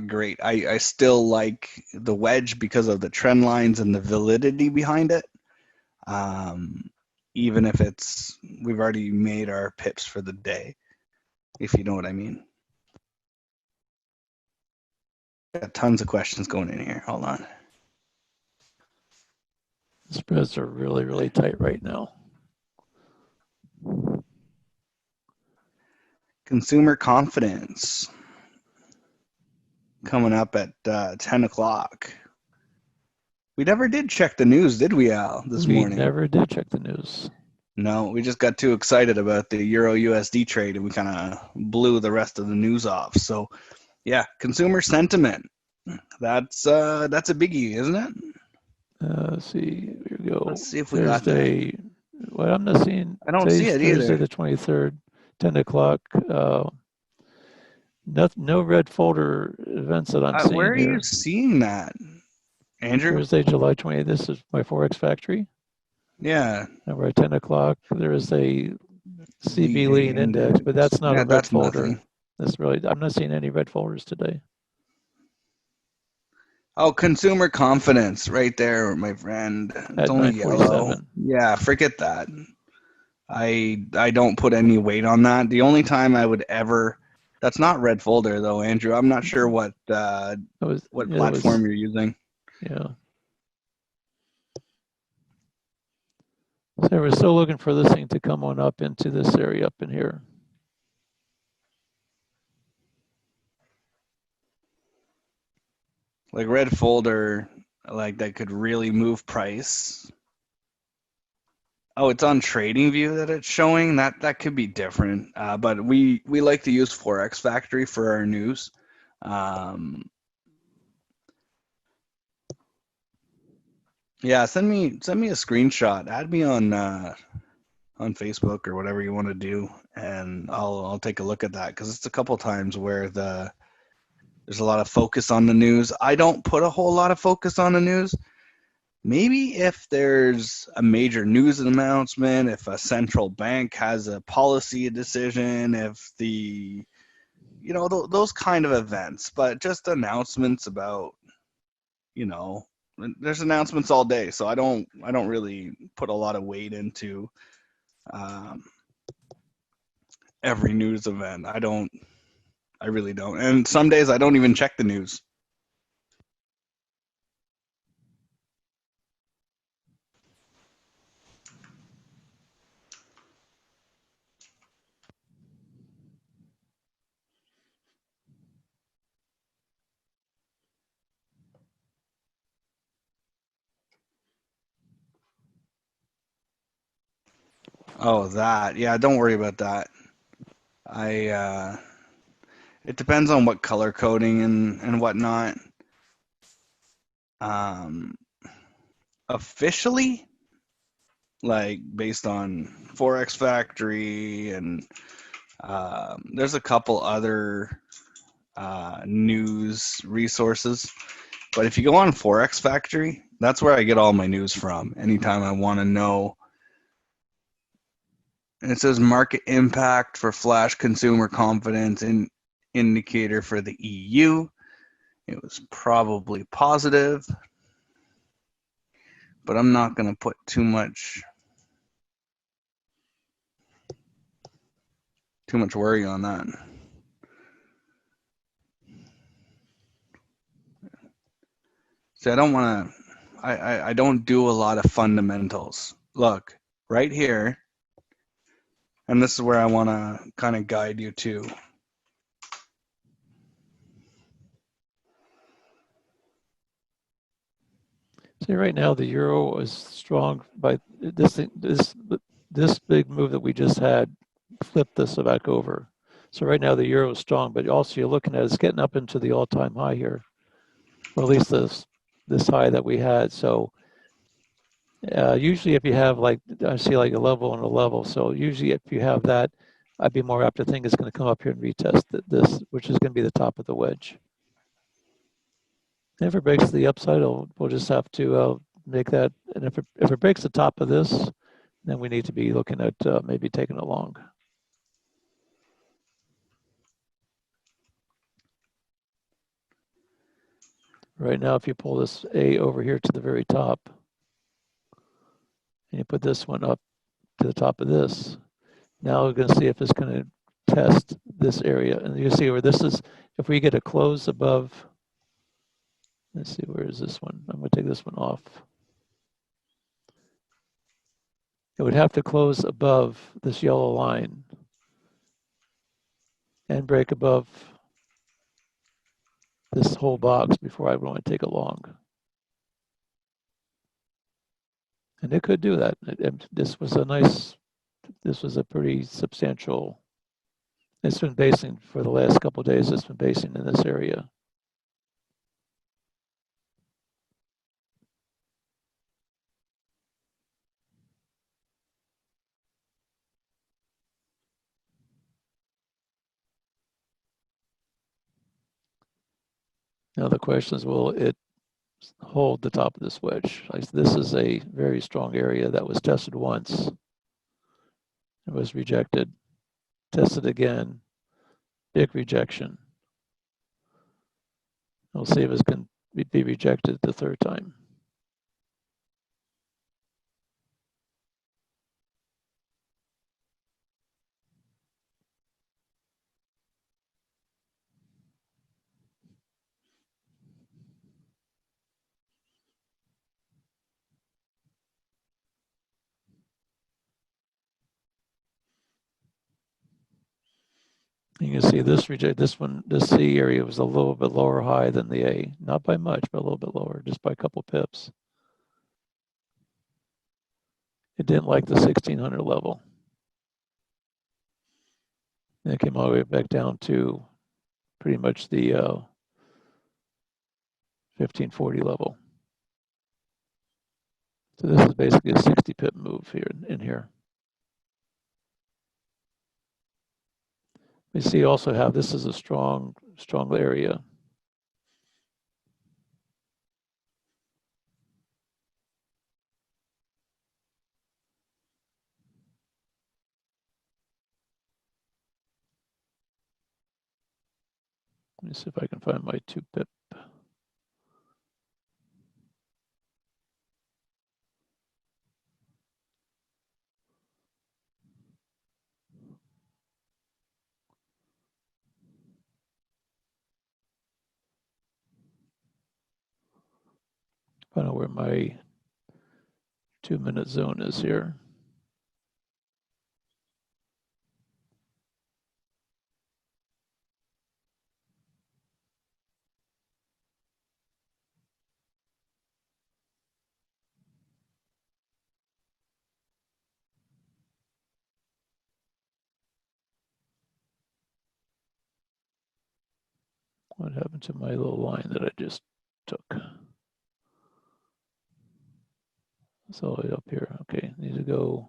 great. I still like the wedge because of the trend lines and the validity behind it. Even if we've already made our pips for the day, if you know what I mean. Got tons of questions going in here. Hold on. The spreads are really, really tight right now. Consumer confidence coming up at 10 o'clock. We never did check the news, did we, Al, this morning? We never did check the news. No, we just got too excited about the Euro USD trade and we kind of blew the rest of the news off. So, yeah, consumer sentiment. That's a biggie, isn't it? Let's see. Here we go. Let's see if we got that. Well, I'm not seeing. I don't see it Thursday either. The 23rd, 10 o'clock. No red folder events that I'm seeing. Where are you seeing that, Andrew? Thursday, July 20th. This is my Forex Factory. Yeah. And we're at 10 o'clock. There is a CB lean index, but that's not a red folder. Nothing. That's really. I'm not seeing any red folders today. Oh, consumer confidence right there, my friend. It's only yellow. Yeah, forget that. I don't put any weight on that. The only time I would ever, that's not red folder though, Andrew. I'm not sure what platform you're using. Yeah. So we're still looking for this thing to come on up into this area up in here. Like red folder, like that could really move price. Oh, it's on TradingView that it's showing. That could be different. But we like to use Forex Factory for our news. Yeah, send me a screenshot. Add me on Facebook or whatever you want to do, and I'll take a look at that because it's a couple times where there's a lot of focus on the news. I don't put a whole lot of focus on the news. Maybe if there's a major news announcement, if a central bank has a policy decision, if those kind of events, but just announcements about, there's announcements all day, so I don't really put a lot of weight into every news event. I really don't. And some days I don't even check the news. Oh, that. Yeah, don't worry about that. It depends on what color coding and whatnot. Officially, like based on Forex Factory, and there's a couple other news resources. But if you go on Forex Factory, that's where I get all my news from anytime I want to know. And it says market impact for flash consumer confidence indicator for the EU. It was probably positive, but I'm not going to put too much worry on that. See, I don't want to. I don't do a lot of fundamentals. Look, right here, and this is where I want to kind of guide you to. See, right now the euro is strong by this big move that we just had flipped this back over. So right now the euro is strong, but also you're looking at it's getting up into the all-time high here, or at least this high that we had. So usually if you have like I see like a level and a level, so usually if you have that, I'd be more apt to think it's going to come up here and retest this, which is going to be the top of the wedge. If it breaks the upside, we'll just have to make that. And if it breaks the top of this, then we need to be looking at maybe taking it long. Right now, if you pull this A over here to the very top, and you put this one up to the top of this, now we're going to see if it's going to test this area. And you see where this is, if we get a close above, let's see, where is this one? I'm going to take this one off. It would have to close above this yellow line and break above this whole box before I would want to take it long. And it could do that. This was a pretty substantial, it's been basing for the last couple of days, it's been basing in this area. Now the question is, will it hold the top of this wedge? This is a very strong area that was tested once. It was rejected. Tested again. Big rejection. We'll see if it's going to be rejected the third time. You can see this C area was a little bit lower high than the A. Not by much, but a little bit lower, just by a couple pips. It didn't like the 1600 level. And it came all the way back down to pretty much the 1540 level. So this is basically a 60 pip move here in here. We see also how this is a strong area. Let me see if I can find my 2 pip. Find out where my 2-minute zone is here. What happened to my little line that I just took? It's all the way up here. Okay, need to go.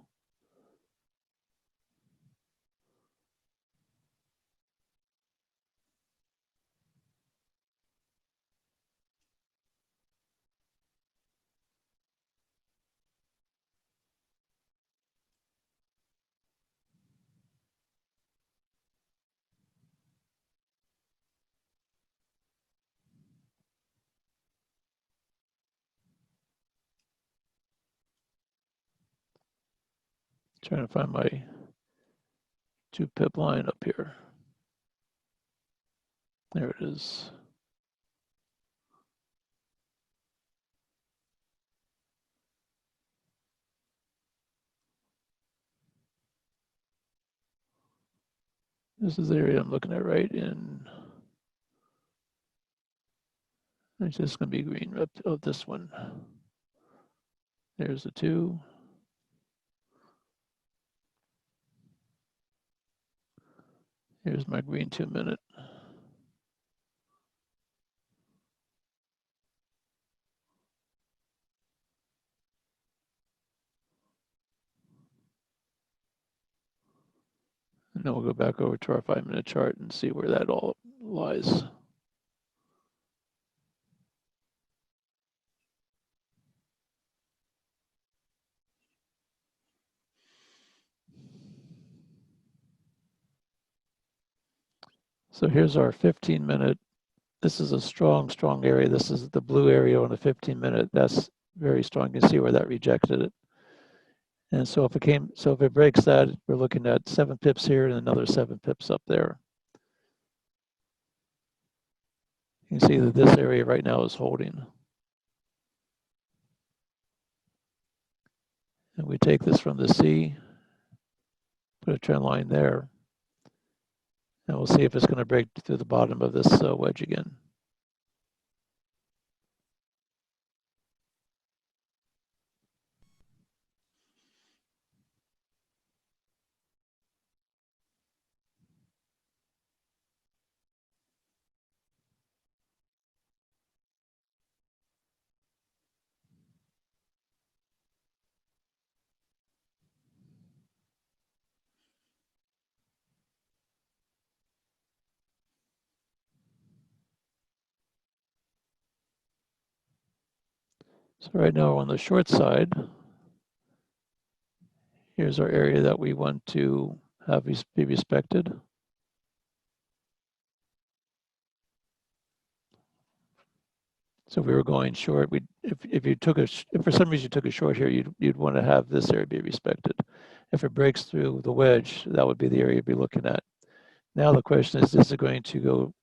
Trying to find my 2-pip line up here. There it is. This is the area I'm looking at right in. It's just going to be green up of this one. There's the 2. Here's my green 2-minute. And then we'll go back over to our 5-minute chart and see where that all lies. So here's our 15-minute. This is a strong, strong area. This is the blue area on the 15-minute. That's very strong. You can see where that rejected it. And so if it breaks that, we're looking at 7 pips here and another 7 pips up there. You can see that this area right now is holding. And we take this from the C, put a trend line there, and we'll see if it's going to break through the bottom of this wedge again. So right now we're on the short side. Here's our area that we want to have be respected. So if we were going short, if for some reason you took a short here, you'd want to have this area be respected. If it breaks through the wedge, that would be the area you'd be looking at. Now the question is it going to go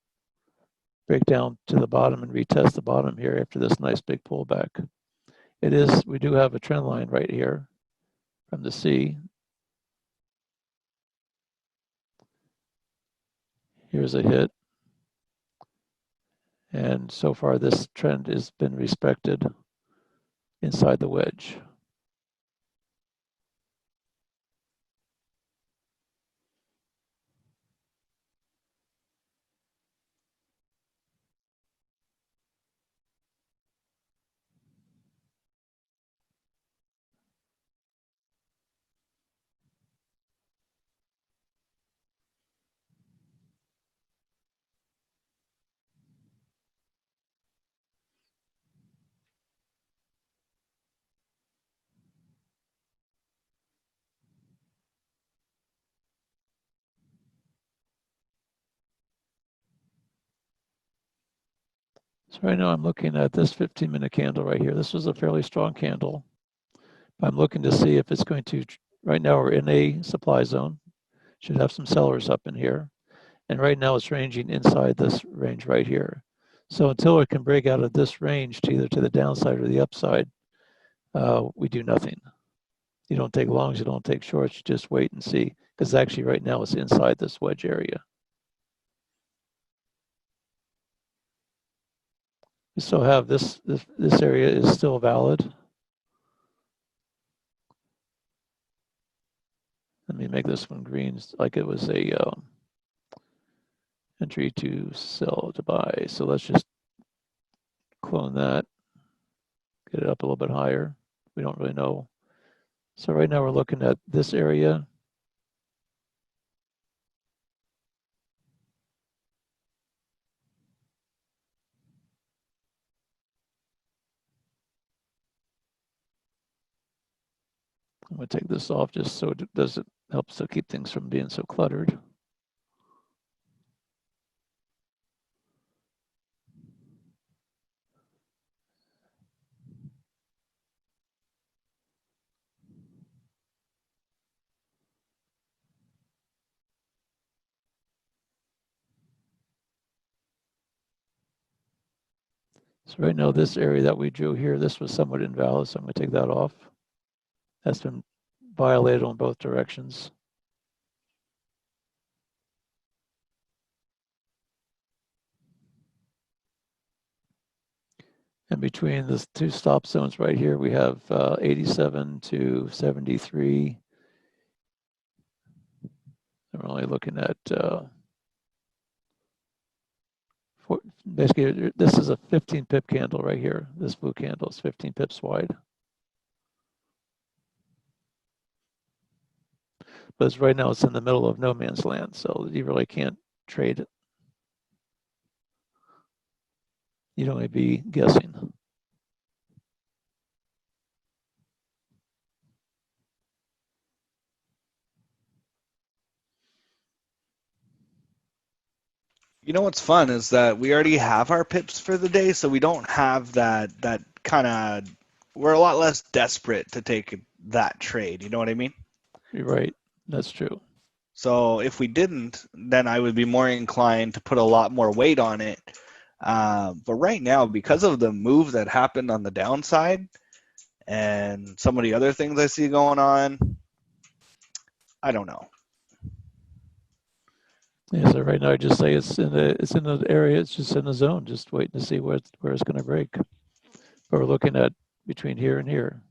break down to the bottom and retest the bottom here after this nice big pullback? It is, we do have a trend line right here from the C. Here's a hit. And so far this trend has been respected inside the wedge. So right now I'm looking at this 15-minute candle right here. This was a fairly strong candle. I'm looking to see if it's going to, right now we're in a supply zone. Should have some sellers up in here. And right now it's ranging inside this range right here. So until it can break out of this range to either to the downside or the upside, we do nothing. You don't take longs, you don't take shorts, you just wait and see. Because actually right now it's inside this wedge area. We still have this area is still valid. Let me make this one green like it was a entry to sell to buy. So let's just clone that, get it up a little bit higher. we don't really know. So right now we're looking at this area. I'm going to take this off just so it helps to keep things from being so cluttered. So right now, this area that we drew here, this was somewhat invalid, so I'm going to take that off. That's been violated on both directions. And between the two stop zones right here, we have 87 to 73. And we're only looking at basically, this is a 15 pip candle right here. This blue candle is 15 pips wide. But right now it's in the middle of no man's land, so you really can't trade it. You'd only be guessing. You know what's fun is that we already have our pips for the day, so we don't have that kind of. We're a lot less desperate to take that trade. You know what I mean? You're right. That's true. So if we didn't, then I would be more inclined to put a lot more weight on it. But right now, because of the move that happened on the downside and some of the other things I see going on, I don't know. Yeah, so right now I just say it's in the area, it's just in the zone, just waiting to see where it's going to break. But we're looking at between here and here.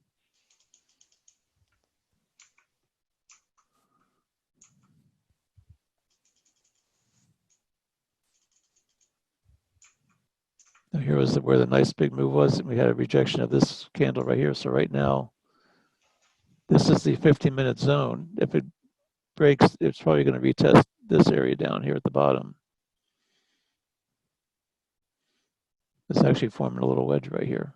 Now here was where the nice big move was, and we had a rejection of this candle right here. So right now, this is the 15-minute zone. If it breaks, it's probably going to retest this area down here at the bottom. It's actually forming a little wedge right here.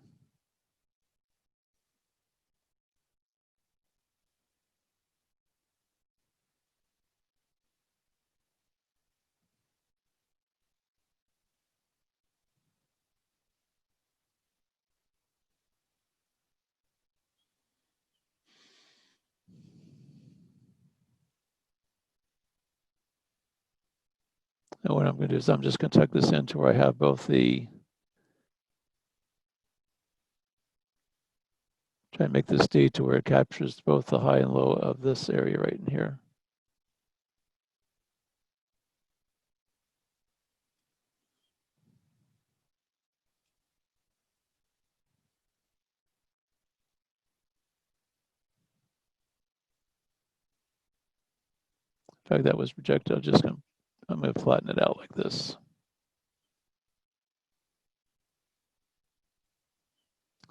And what I'm going to do is I'm just going to tuck this into where I have both the, try and make this D to where it captures both the high and low of this area right in here. In fact, that was rejected. I'm going to flatten it out like this.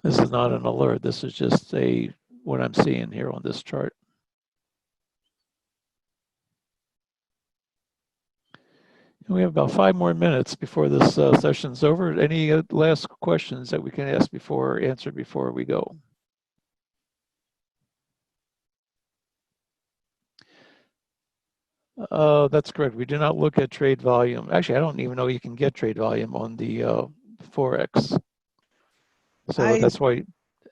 This is not an alert. This is just what I'm seeing here on this chart. And we have about 5 more minutes before this session's over. Any last questions that we can answer before we go? That's correct. We do not look at trade volume. Actually, I don't even know you can get trade volume on the Forex. So that's why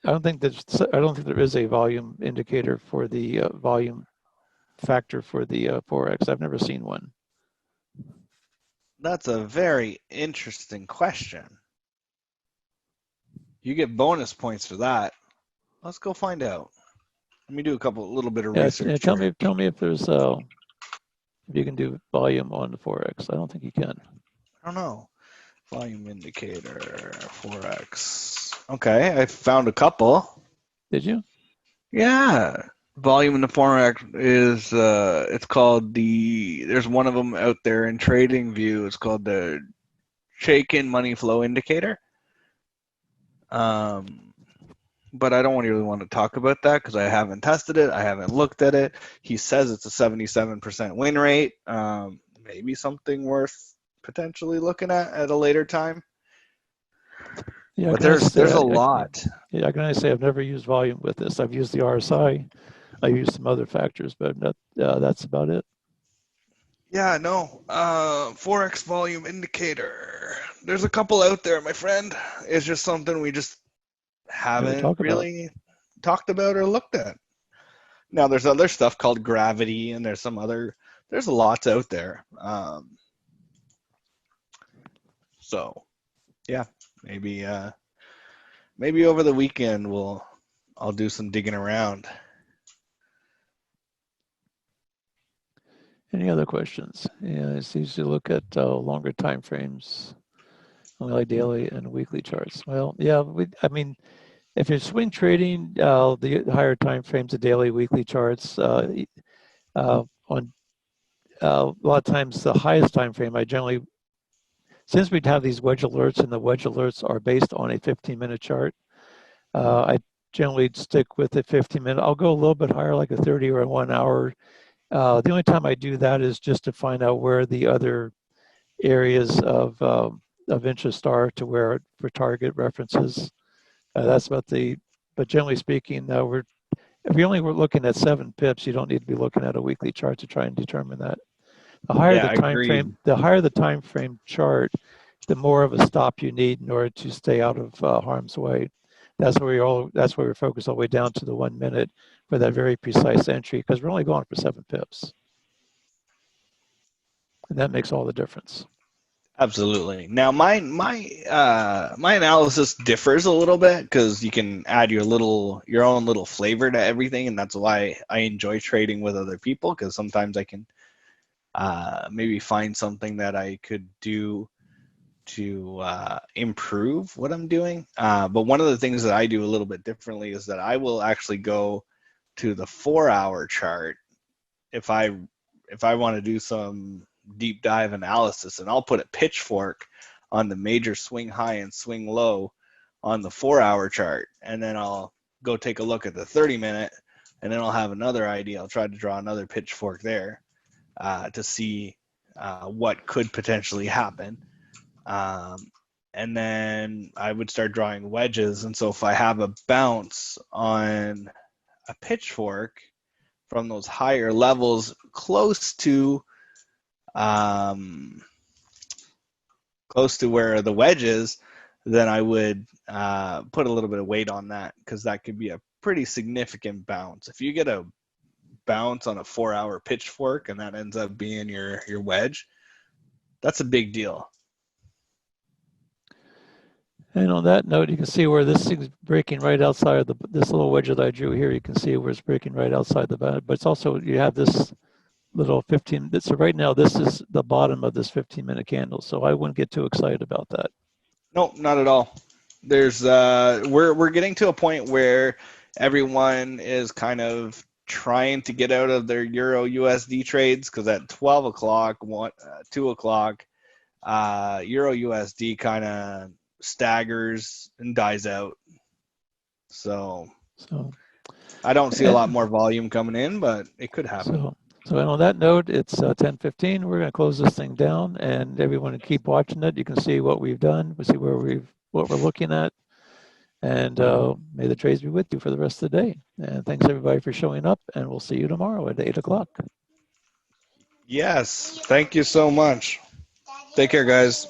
I don't think there is a volume indicator for the volume factor for the Forex. I've never seen one. That's a very interesting question. You get bonus points for that. Let's go find out. Let me do a little bit of research. Yeah, tell me if there's if you can do volume on the Forex. I don't think you can. I don't know. Volume indicator, Forex. Okay, I found a couple. Did you? Yeah. Volume in the Forex is, it's called there's one of them out there in TradingView. It's called the Chaikin Money Flow Indicator. but I don't really want to talk about that because I haven't tested it. I haven't looked at it. He says it's a 77% win rate. Maybe something worth potentially looking at a later time. Yeah, But can I there's a say, lot. yeah, can I say I've never used volume with this. I've used the RSI. I've used some other factors, but that's about it. Yeah, no. Forex volume indicator. There's a couple out there, my friend. It's just something we just Never haven't talk about. really talked about or looked at. Now there's other stuff called gravity, and there's lots out there. So yeah, maybe maybe over the weekend I'll do some digging around. Any other questions? Yeah, it's easy to look at longer time frames, only like daily and weekly charts. Well, yeah, I mean, if you're swing trading, the higher time frames, the daily, weekly charts, on a lot of times the highest time frame, I generally, since we'd have these wedge alerts and the wedge alerts are based on a 15-minute chart, I generally stick with the 15-minute. I'll go a little bit higher, like a 30 or a 1 hour. The only time I do that is just to find out where the other areas of interest are to where for target references. That's about but generally speaking, if you only were looking at 7 pips, you don't need to be looking at a weekly chart to try and determine that. Yeah, agreed. The higher the time frame chart, the more of a stop you need in order to stay out of harm's way. That's where we focus all the way down to the 1 minute for that very precise entry, because we're only going for 7 pips. And that makes all the difference. Absolutely. Now my analysis differs a little bit because you can add your own little flavor to everything, and that's why I enjoy trading with other people because sometimes I can maybe find something that I could do to improve what I'm doing. But one of the things that I do a little bit differently is that I will actually go to the 4-hour chart if I want to do some deep dive analysis, and I'll put a pitchfork on the major swing high and swing low on the 4-hour chart, and then I'll go take a look at the 30-minute, and then I'll have another idea. I'll try to draw another pitchfork there to see what could potentially happen. And then I would start drawing wedges. And so if I have a bounce on a pitchfork from those higher levels close to where the wedge is, then I would put a little bit of weight on that because that could be a pretty significant bounce. If you get a bounce on a 4-hour pitchfork and that ends up being your wedge, that's a big deal. And on that note, you can see where this thing's breaking right outside of this little wedge that I drew here. You can see where it's breaking right outside the band. But it's also, you have this little 15. So right now, this is the bottom of this 15-minute candle. So I wouldn't get too excited about that. Nope, not at all. There's we're getting to a point where everyone is kind of trying to get out of their Euro USD trades because at 12 o'clock, 2 o'clock, Euro USD kind of staggers and dies out. So I don't see a lot more volume coming in, but it could happen. So on that note, it's 10:15. We're going to close this thing down, and everyone can keep watching it. You can see what we've done. We see what we're looking at, and may the trades be with you for the rest of the day. And thanks everybody for showing up, and we'll see you tomorrow at 8 o'clock. Yes, thank you so much. Take care, guys.